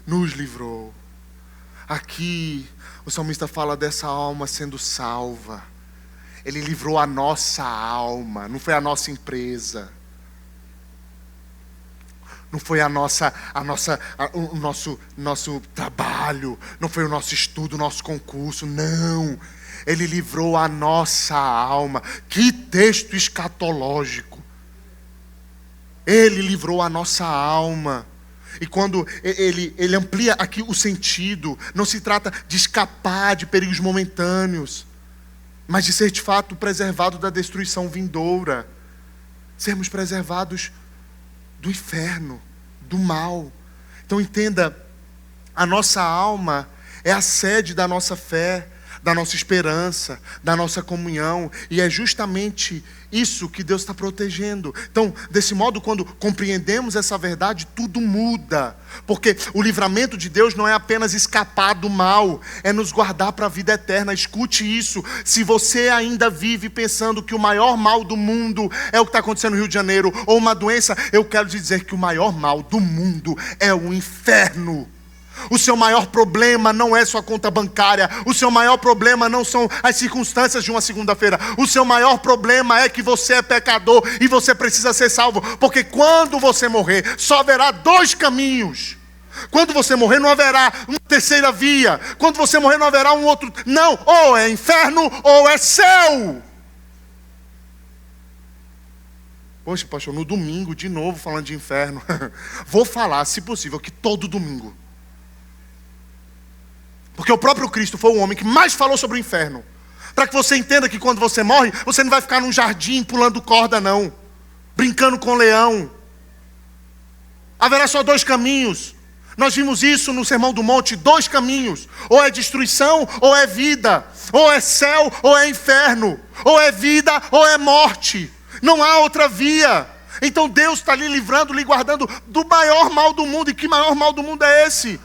Nos livrou. Aqui o salmista fala dessa alma sendo salva. Ele livrou a nossa alma, não foi a nossa empresa. Não foi o nosso trabalho, não foi o nosso estudo, o nosso concurso, não. Ele livrou a nossa alma. Que texto escatológico. Ele livrou a nossa alma. E quando ele amplia aqui o sentido, não se trata de escapar de perigos momentâneos, mas de ser de fato preservado da destruição vindoura. Sermos preservados do inferno, do mal. Então entenda, a nossa alma é a sede da nossa fé, da nossa esperança, da nossa comunhão. E é justamente isso que Deus está protegendo. Então, desse modo, quando compreendemos essa verdade, tudo muda. Porque o livramento de Deus não é apenas escapar do mal, é nos guardar para a vida eterna. Escute isso. Se você ainda vive pensando que o maior mal do mundo é o que está acontecendo no Rio de Janeiro, ou uma doença, eu quero te dizer que o maior mal do mundo é o inferno. O seu maior problema não é sua conta bancária. O seu maior problema não são as circunstâncias de uma segunda-feira. O seu maior problema é que você é pecador e você precisa ser salvo. Porque quando você morrer, só haverá dois caminhos. Quando você morrer, não haverá uma terceira via. Quando você morrer, não haverá um outro. Não, ou é inferno ou é céu. Poxa, pastor, no domingo, de novo falando de inferno. Vou falar, se possível, que todo domingo. Porque o próprio Cristo foi o homem que mais falou sobre o inferno. Para que você entenda que quando você morre, você não vai ficar num jardim pulando corda, não. Brincando com leão. Haverá só dois caminhos. Nós vimos isso no Sermão do Monte, dois caminhos. Ou é destruição, ou é vida. Ou é céu, ou é inferno. Ou é vida, ou é morte. Não há outra via. Então Deus está lhe livrando, lhe guardando do maior mal do mundo. E que maior mal do mundo é esse?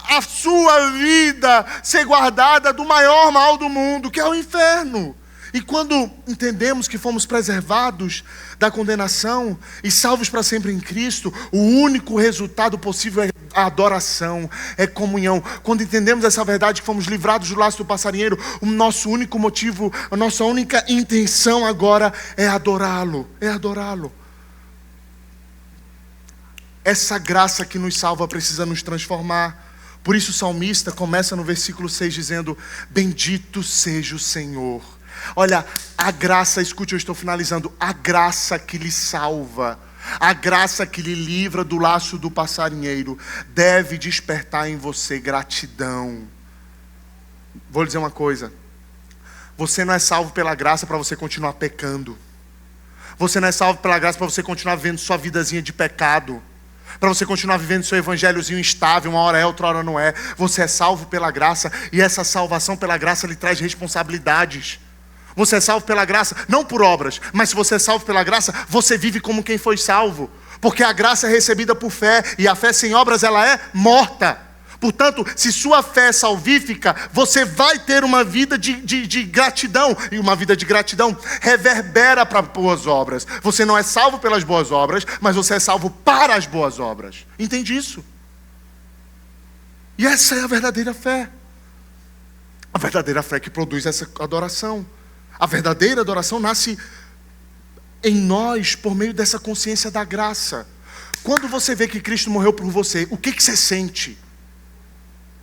A sua vida ser guardada do maior mal do mundo, que é o inferno. E quando entendemos que fomos preservados da condenação e salvos para sempre em Cristo, o único resultado possível é adoração, é comunhão. Quando entendemos essa verdade, que fomos livrados do laço do passarinheiro, o nosso único motivo, a nossa única intenção agora é adorá-lo. É adorá-lo. Essa graça que nos salva precisa nos transformar. Por isso o salmista começa no versículo 6 dizendo: bendito seja o Senhor. Olha, a graça, escute, eu estou finalizando, a graça que lhe salva, a graça que lhe livra do laço do passarinheiro, deve despertar em você gratidão. Vou lhe dizer uma coisa: você não é salvo pela graça para você continuar pecando. Você não é salvo pela graça para você continuar vivendo sua vidazinha de pecado, para você continuar vivendo seu evangelhozinho instável, uma hora é, outra hora não é. Você é salvo pela graça, e essa salvação pela graça lhe traz responsabilidades. Você é salvo pela graça, não por obras, mas se você é salvo pela graça, você vive como quem foi salvo, porque a graça é recebida por fé, e a fé sem obras ela é morta. Portanto, se sua fé é salvífica, você vai ter uma vida de gratidão, e uma vida de gratidão reverbera para boas obras. Você não é salvo pelas boas obras, mas você é salvo para as boas obras. Entende isso? E essa é a verdadeira fé. A verdadeira fé que produz essa adoração. A verdadeira adoração nasce em nós por meio dessa consciência da graça. Quando você vê que Cristo morreu por você, o que você sente?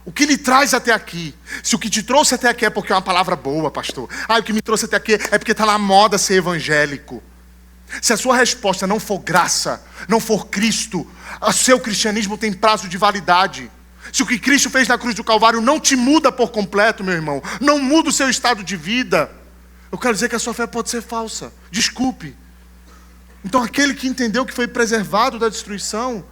O que lhe traz até aqui? Se o que te trouxe até aqui é porque é uma palavra boa, pastor. O que me trouxe até aqui é porque está na moda ser evangélico. Se a sua resposta não for graça, não for Cristo, o seu cristianismo tem prazo de validade. Se o que Cristo fez na cruz do Calvário não te muda por completo, meu irmão, não muda o seu estado de vida, eu quero dizer que a sua fé pode ser falsa. Desculpe. Então aquele que entendeu que foi preservado da destruição,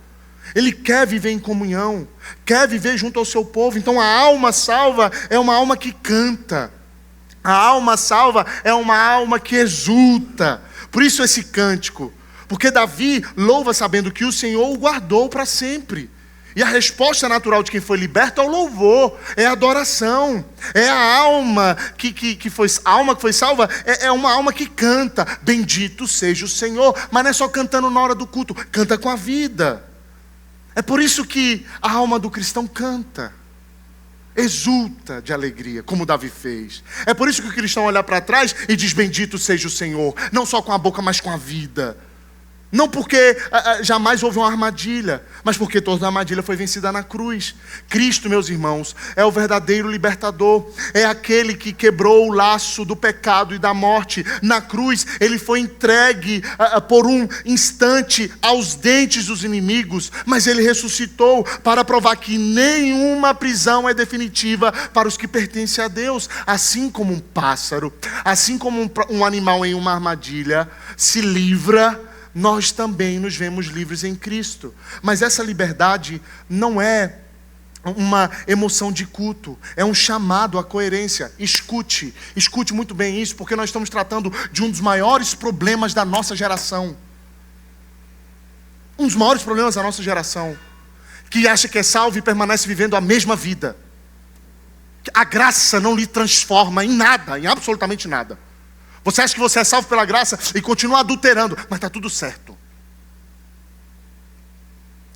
ele quer viver em comunhão, quer viver junto ao seu povo. Então a alma salva é uma alma que canta. A alma salva é uma alma que exulta. Por isso esse cântico. Porque Davi louva sabendo que o Senhor o guardou para sempre. E a resposta natural de quem foi liberto é o louvor, é a adoração. É a alma que foi salva, é uma alma que canta. Bendito seja o Senhor. Mas não é só cantando na hora do culto, canta com a vida. É por isso que a alma do cristão canta, exulta de alegria, como Davi fez. É por isso que o cristão olha para trás e diz: bendito seja o Senhor, não só com a boca, mas com a vida. Não porque jamais houve uma armadilha, mas porque toda armadilha foi vencida na cruz. Cristo, meus irmãos, é o verdadeiro libertador. É aquele que quebrou o laço do pecado e da morte. Na cruz, ele foi entregue por um instante aos dentes dos inimigos, mas ele ressuscitou para provar que nenhuma prisão é definitiva para os que pertencem a Deus. Assim como um pássaro, assim como um animal em uma armadilha se livra, nós também nos vemos livres em Cristo. Mas essa liberdade não é uma emoção de culto, é um chamado à coerência. Escute muito bem isso, porque nós estamos tratando de um dos maiores problemas da nossa geração. Um dos maiores problemas da nossa geração, que acha que é salvo e permanece vivendo a mesma vida. A graça não lhe transforma em nada, em absolutamente nada. Você acha que você é salvo pela graça e continua adulterando, mas está tudo certo.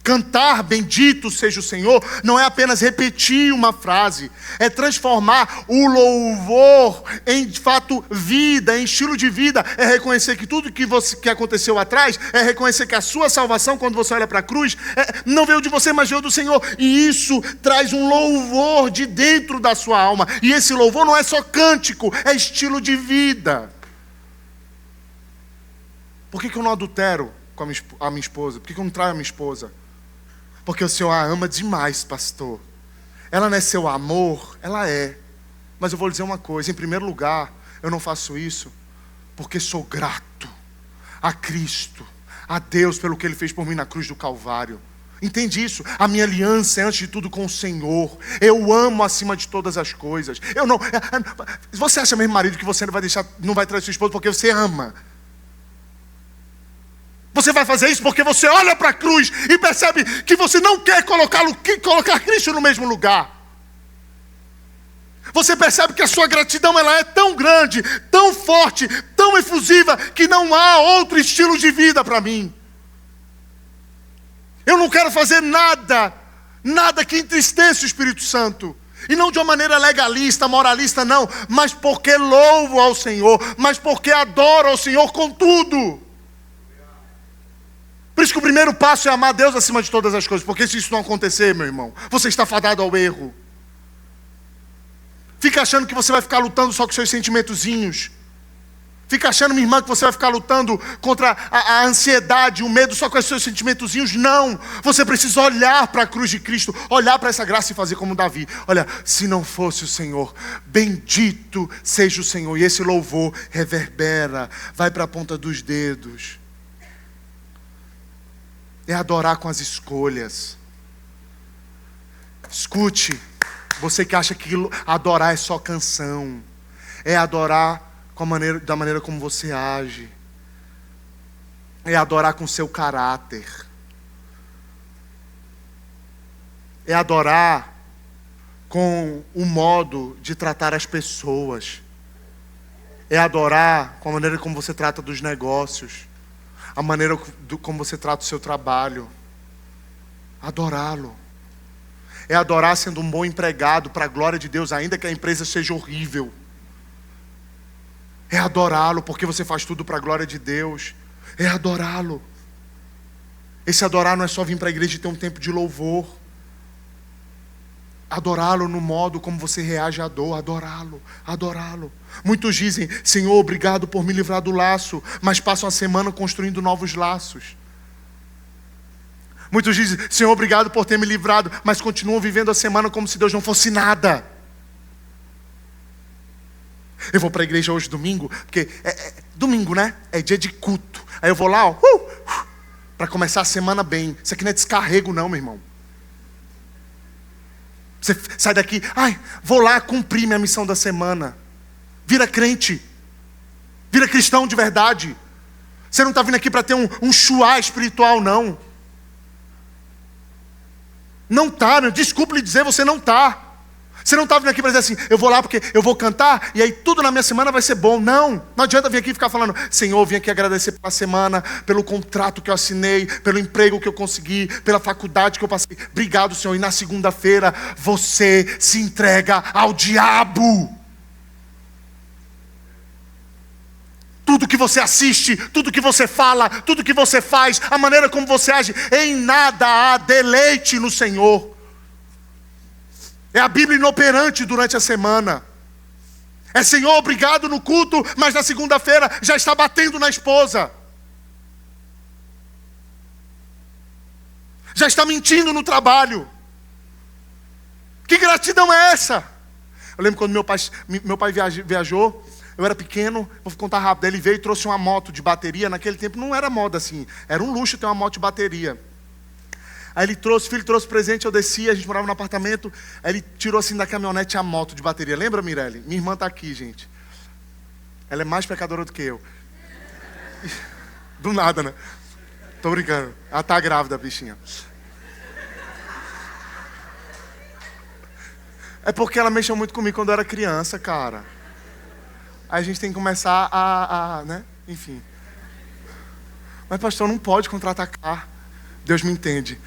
Cantar bendito seja o Senhor não é apenas repetir uma frase, é transformar o louvor em de fato vida, em estilo de vida. É reconhecer que tudo que aconteceu atrás, é reconhecer que a sua salvação, quando você olha para a cruz, não veio de você, mas veio do Senhor. E isso traz um louvor de dentro da sua alma. E esse louvor não é só cântico, é estilo de vida. Por que eu não adultero com a minha esposa? Por que eu não traio a minha esposa? Porque o Senhor a ama demais, pastor. Ela não é seu amor? Ela é. Mas eu vou lhe dizer uma coisa: em primeiro lugar, eu não faço isso porque sou grato a Cristo, a Deus, pelo que Ele fez por mim na cruz do Calvário. Entende isso? A minha aliança é antes de tudo com o Senhor. Eu amo acima de todas as coisas. Eu não. Você acha mesmo, marido, que você não vai trair sua esposa porque você ama? Você vai fazer isso porque você olha para a cruz e percebe que você não quer colocar Cristo no mesmo lugar. Você percebe que a sua gratidão ela é tão grande, tão forte, tão efusiva, que não há outro estilo de vida para mim. Eu não quero fazer nada Nada que entristeça o Espírito Santo. E não de uma maneira legalista, moralista, não. Mas porque louvo ao Senhor. Mas porque adoro ao Senhor com tudo. Por isso que o primeiro passo é amar Deus acima de todas as coisas. Porque se isso não acontecer, meu irmão, você está fadado ao erro. Fica achando que você vai ficar lutando só com seus sentimentozinhos. Fica achando, minha irmã, que você vai ficar lutando contra a ansiedade, o medo só com os seus sentimentozinhos. Não! Você precisa olhar para a cruz de Cristo, olhar para essa graça e fazer como Davi. Olha, se não fosse o Senhor, bendito seja o Senhor. E esse louvor reverbera, vai para a ponta dos dedos. É adorar com as escolhas. Escute, você que acha que adorar é só canção. É adorar da maneira como você age. É adorar com o seu caráter. É adorar com o modo de tratar as pessoas. É adorar com a maneira como você trata dos negócios. A maneira como você trata o seu trabalho. Adorá-lo. É adorar sendo um bom empregado para a glória de Deus, ainda que a empresa seja horrível. É adorá-lo porque você faz tudo para a glória de Deus. É adorá-lo. Esse adorar não é só vir para a igreja e ter um tempo de louvor. Adorá-lo no modo como você reage à dor. Adorá-lo, adorá-lo. Muitos dizem, Senhor, obrigado por me livrar do laço, mas passam a semana construindo novos laços. Muitos dizem, Senhor, obrigado por ter me livrado, mas continuam vivendo a semana como se Deus não fosse nada. Eu vou para a igreja hoje domingo, porque domingo, né? É dia de culto. Aí eu vou lá, ó, para começar a semana bem. Isso aqui não é descarrego não, meu irmão. Você sai daqui, vou lá cumprir minha missão da semana. Vira crente. Vira cristão de verdade. Você não está vindo aqui para ter um chuá espiritual, não. Não está, desculpe lhe dizer, você não está. Você não está vindo aqui para dizer assim, eu vou lá porque eu vou cantar e aí tudo na minha semana vai ser bom. Não adianta vir aqui e ficar falando, Senhor, eu vim aqui agradecer pela semana, pelo contrato que eu assinei, pelo emprego que eu consegui, pela faculdade que eu passei. Obrigado, Senhor. E na segunda-feira você se entrega ao diabo. Tudo que você assiste, tudo que você fala, tudo que você faz, a maneira como você age, em nada há deleite no Senhor. É a Bíblia inoperante durante a semana. É Senhor, obrigado no culto, mas na segunda-feira já está batendo na esposa. Já está mentindo no trabalho. Que gratidão é essa? Eu lembro quando meu pai viajou, eu era pequeno, vou contar rápido. Ele veio e trouxe uma moto de bateria. Naquele tempo não era moda assim, era um luxo ter uma moto de bateria. Aí ele trouxe, o filho trouxe presente, eu desci, a gente morava no apartamento. Aí ele tirou assim da caminhonete a moto de bateria. Lembra, Mirelle? Minha irmã está aqui, gente. Ela é mais pecadora do que eu. Do nada, né? Tô brincando. Ela está grávida, bichinha. É porque ela mexeu muito comigo quando eu era criança, cara. Aí a gente tem que começar né? Enfim. Mas pastor, não pode contra-atacar. Deus me entende.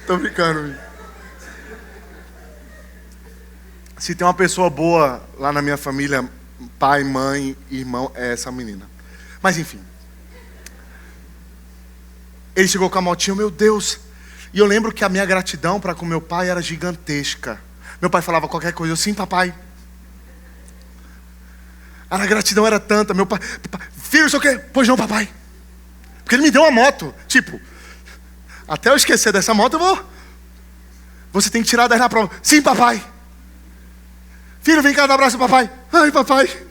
Tô brincando. Se tem uma pessoa boa lá na minha família, pai, mãe, irmão, é essa menina. Mas enfim. Ele chegou com a motinha, meu Deus. E eu lembro que a minha gratidão para com meu pai era gigantesca. Meu pai falava qualquer coisa, eu, sim, papai. A gratidão era tanta, meu pai, filho, isso é o quê? Pois não, papai. Porque ele me deu uma moto. Tipo, até eu esquecer dessa moto, eu vou. Você tem que tirar 10 na prova. Sim, papai. Filho, vem cá dar abraço, papai. Ai, papai.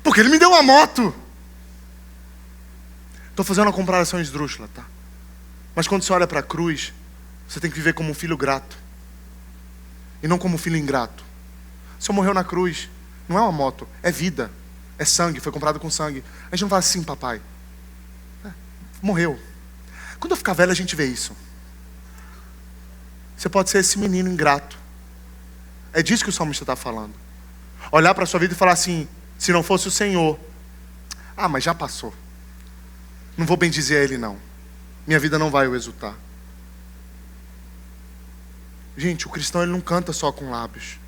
Porque ele me deu uma moto. Estou fazendo uma comparação esdrúxula, tá? Mas quando você olha para a cruz, você tem que viver como um filho grato. E não como um filho ingrato. O Senhor morreu na cruz. Não é uma moto, é vida. É sangue, foi comprado com sangue. A gente não fala assim, papai. Morreu. Quando eu ficar velho, a gente vê isso. Você pode ser esse menino ingrato. É disso que o salmista está falando. Olhar para a sua vida e falar assim, se não fosse o Senhor. Mas já passou. Não vou bem dizer a Ele não. minha vida não vai o exultar. Gente, o cristão ele não canta só com lábios.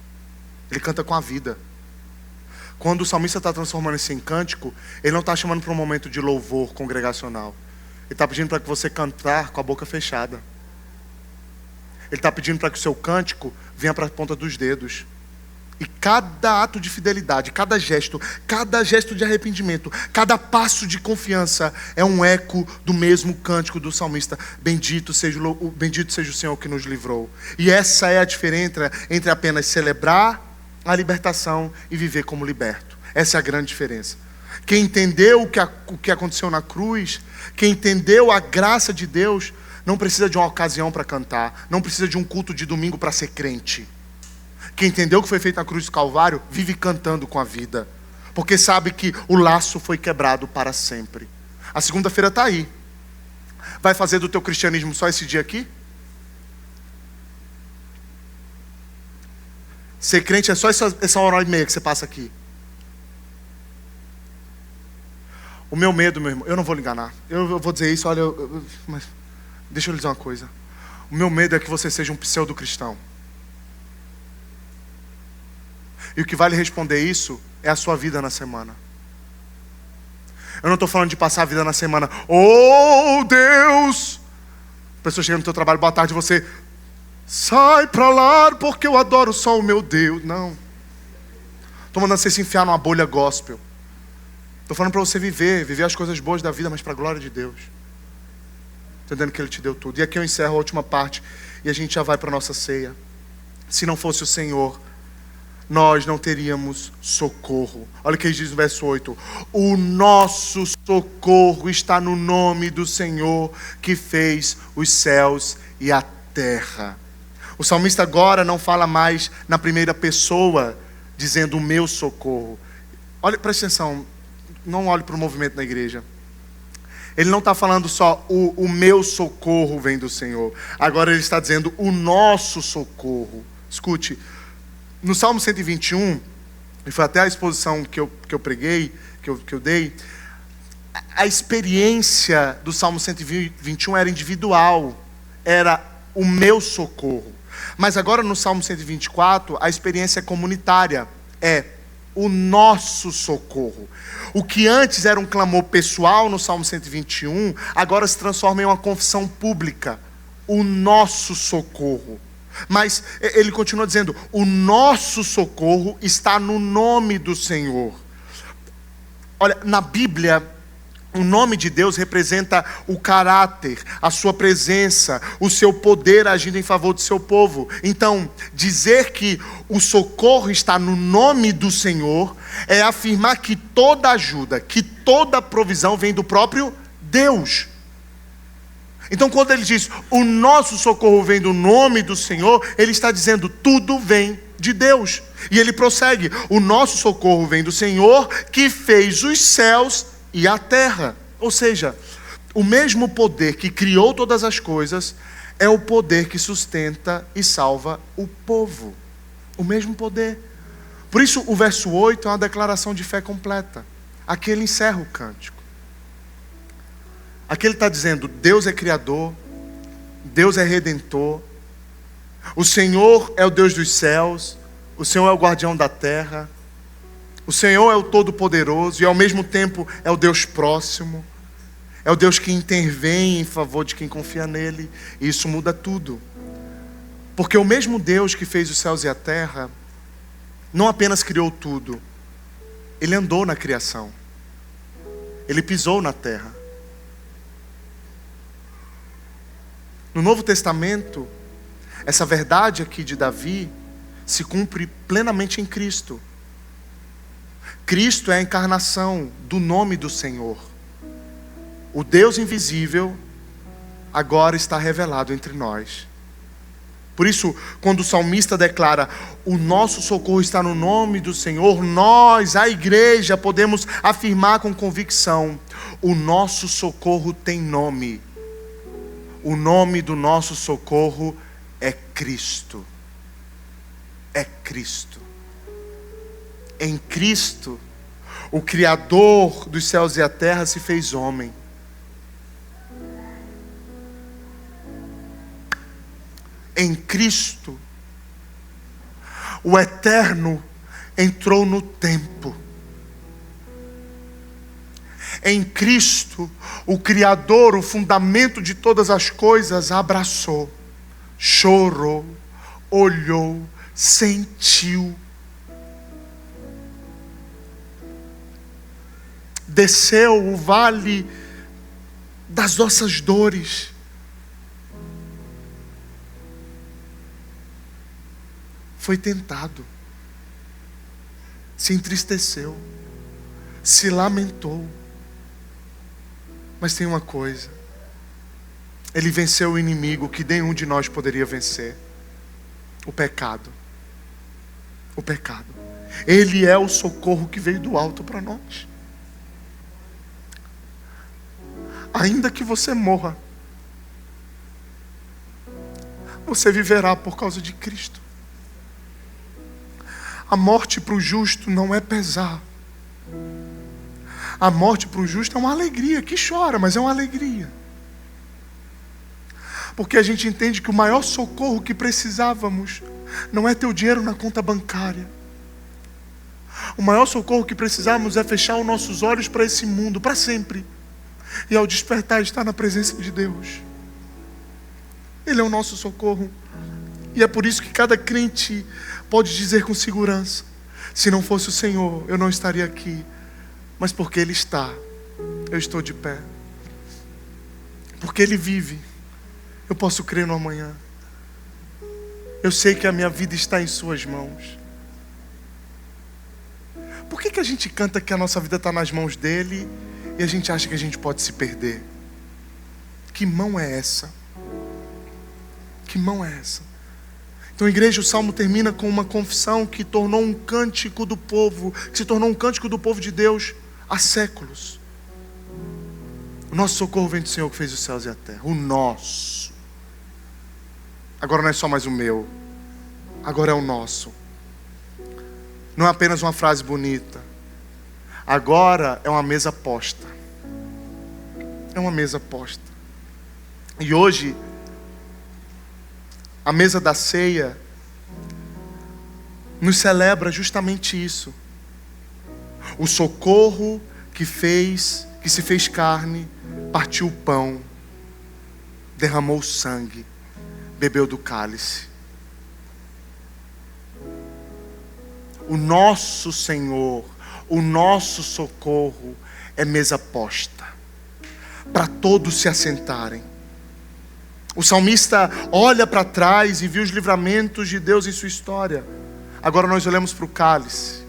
Ele canta com a vida. Quando o salmista está transformando isso em cântico, ele não está chamando para um momento de louvor congregacional. Ele está pedindo para que você cantar com a boca fechada. Ele está pedindo para que o seu cântico venha para a ponta dos dedos. E cada ato de fidelidade, cada gesto de arrependimento, cada passo de confiança é um eco do mesmo cântico do salmista. Bendito seja o Senhor que nos livrou. E essa é a diferença entre apenas celebrar a libertação e viver como liberto. Essa é a grande diferença. Quem entendeu o que aconteceu na cruz, quem entendeu a graça de Deus, não precisa de uma ocasião para cantar, não precisa de um culto de domingo para ser crente. Quem entendeu o que foi feito na cruz do Calvário, vive cantando com a vida. Porque sabe que o laço foi quebrado para sempre. A segunda-feira está aí. Vai fazer do teu cristianismo só esse dia aqui? Ser crente é só essa hora e meia que você passa aqui. O meu medo, meu irmão, eu não vou lhe enganar. Eu vou dizer isso, olha, mas deixa eu lhe dizer uma coisa. O meu medo é que você seja um pseudo-cristão. E o que vai lhe responder isso é a sua vida na semana. Eu não estou falando de passar a vida na semana. Oh, Deus! A pessoa chega no teu trabalho, boa tarde, você... Sai pra lá porque eu adoro só o meu Deus. Não. Estou mandando você se enfiar numa bolha gospel. Estou falando para você viver as coisas boas da vida, mas para a glória de Deus. Entendendo que Ele te deu tudo. E aqui eu encerro a última parte e a gente já vai para a nossa ceia. Se não fosse o Senhor, nós não teríamos socorro. Olha o que ele diz no verso 8. O nosso socorro está no nome do Senhor que fez os céus e a terra. O salmista agora não fala mais na primeira pessoa, dizendo o meu socorro. Olha, presta atenção, não olhe para o movimento na igreja. Ele não está falando só o meu socorro vem do Senhor. Agora ele está dizendo o nosso socorro. Escute, no Salmo 121, e foi até a exposição que eu preguei, que eu dei, a experiência do Salmo 121 era individual, era o meu socorro. Mas agora no Salmo 124, a experiência é comunitária, é o nosso socorro. O que antes era um clamor pessoal no Salmo 121, agora se transforma em uma confissão pública. O nosso socorro. Mas ele continua dizendo, o nosso socorro está no nome do Senhor. Olha, na Bíblia, o nome de Deus representa o caráter, a sua presença, o seu poder agindo em favor do seu povo. Então, dizer que o socorro está no nome do Senhor é afirmar que toda ajuda, que toda provisão vem do próprio Deus. Então, quando ele diz, o nosso socorro vem do nome do Senhor, ele está dizendo, tudo vem de Deus. E ele prossegue, o nosso socorro vem do Senhor que fez os céus e a terra. Ou seja, o mesmo poder que criou todas as coisas é o poder que sustenta e salva o povo. O mesmo poder. Por isso o verso 8 é uma declaração de fé completa. Aqui ele encerra o cântico. Aqui ele está dizendo, Deus é criador, Deus é redentor, o Senhor é o Deus dos céus, o Senhor é o guardião da terra, o Senhor é o Todo-Poderoso e ao mesmo tempo é o Deus próximo, é o Deus que intervém em favor de quem confia nele, e isso muda tudo. Porque o mesmo Deus que fez os céus e a terra, não apenas criou tudo, Ele andou na criação, Ele pisou na terra. No Novo Testamento, essa verdade aqui de Davi se cumpre plenamente em Cristo. Cristo é a encarnação do nome do Senhor. O Deus invisível agora está revelado entre nós. Por isso, quando o salmista declara, o nosso socorro está no nome do Senhor, nós, a igreja, podemos afirmar com convicção, o nosso socorro tem nome. O nome do nosso socorro é Cristo. É Cristo. Em Cristo, o Criador dos céus e a terra se fez homem. Em Cristo, o eterno entrou no tempo. Em Cristo, o Criador, o fundamento de todas as coisas, abraçou, chorou, olhou, sentiu. Desceu o vale das nossas dores. Foi tentado. Se entristeceu. Se lamentou. Mas tem uma coisa. Ele venceu o inimigo que nenhum de nós poderia vencer. O pecado. O pecado. Ele é o socorro que veio do alto para nós. Ainda que você morra, você viverá por causa de Cristo. A morte para o justo não é pesar. A morte para o justo é uma alegria, que chora, mas é uma alegria. Porque a gente entende que o maior socorro que precisávamos não é ter o dinheiro na conta bancária. O maior socorro que precisávamos é fechar os nossos olhos para esse mundo, para sempre. E ao despertar, estar na presença de Deus. Ele é o nosso socorro. E é por isso que cada crente pode dizer com segurança: se não fosse o Senhor, eu não estaria aqui. Mas porque Ele está, eu estou de pé. Porque Ele vive, eu posso crer no amanhã. Eu sei que a minha vida está em Suas mãos. Por que a gente canta que a nossa vida está nas mãos dEle e a gente acha que a gente pode se perder? Que mão é essa? Que mão é essa? Então, igreja, o Salmo termina com uma confissão que tornou um cântico do povo, que se tornou um cântico do povo de Deus há séculos. O nosso socorro vem do Senhor que fez os céus e a terra. O nosso. Agora não é só mais o meu. Agora é o nosso. Não é apenas uma frase bonita. Agora é uma mesa posta. É uma mesa posta. E hoje, a mesa da ceia nos celebra justamente isso. O socorro que se fez carne, partiu o pão, derramou o sangue, bebeu do cálice. O nosso Senhor, o nosso socorro é mesa posta, para todos se assentarem. O salmista olha para trás e viu os livramentos de Deus em sua história. Agora nós olhamos para o cálice.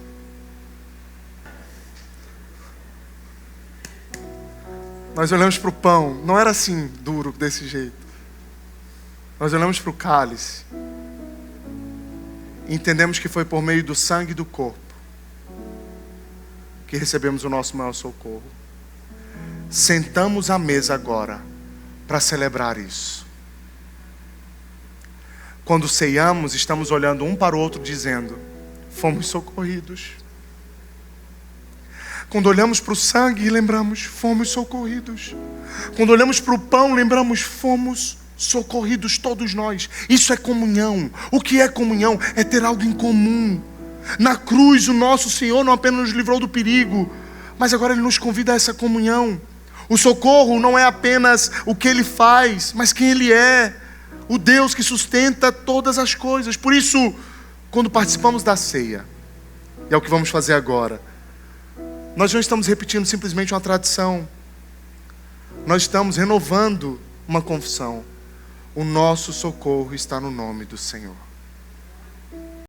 Nós olhamos para o pão. Não era assim, duro, desse jeito. Nós olhamos para o cálice. E entendemos que foi por meio do sangue e do corpo que recebemos o nosso maior socorro. Sentamos à mesa agora para celebrar isso. Quando ceiamos, estamos olhando um para o outro dizendo: fomos socorridos. Quando olhamos para o sangue, lembramos: fomos socorridos. Quando olhamos para o pão, lembramos: fomos socorridos todos nós. Isso é comunhão. O que é comunhão? É ter algo em comum. Na cruz, o nosso Senhor não apenas nos livrou do perigo, mas agora Ele nos convida a essa comunhão. O socorro não é apenas o que Ele faz, mas quem Ele é. O Deus que sustenta todas as coisas. Por isso, quando participamos da ceia, e é o que vamos fazer agora, nós não estamos repetindo simplesmente uma tradição. Nós estamos renovando uma confissão. O nosso socorro está no nome do Senhor.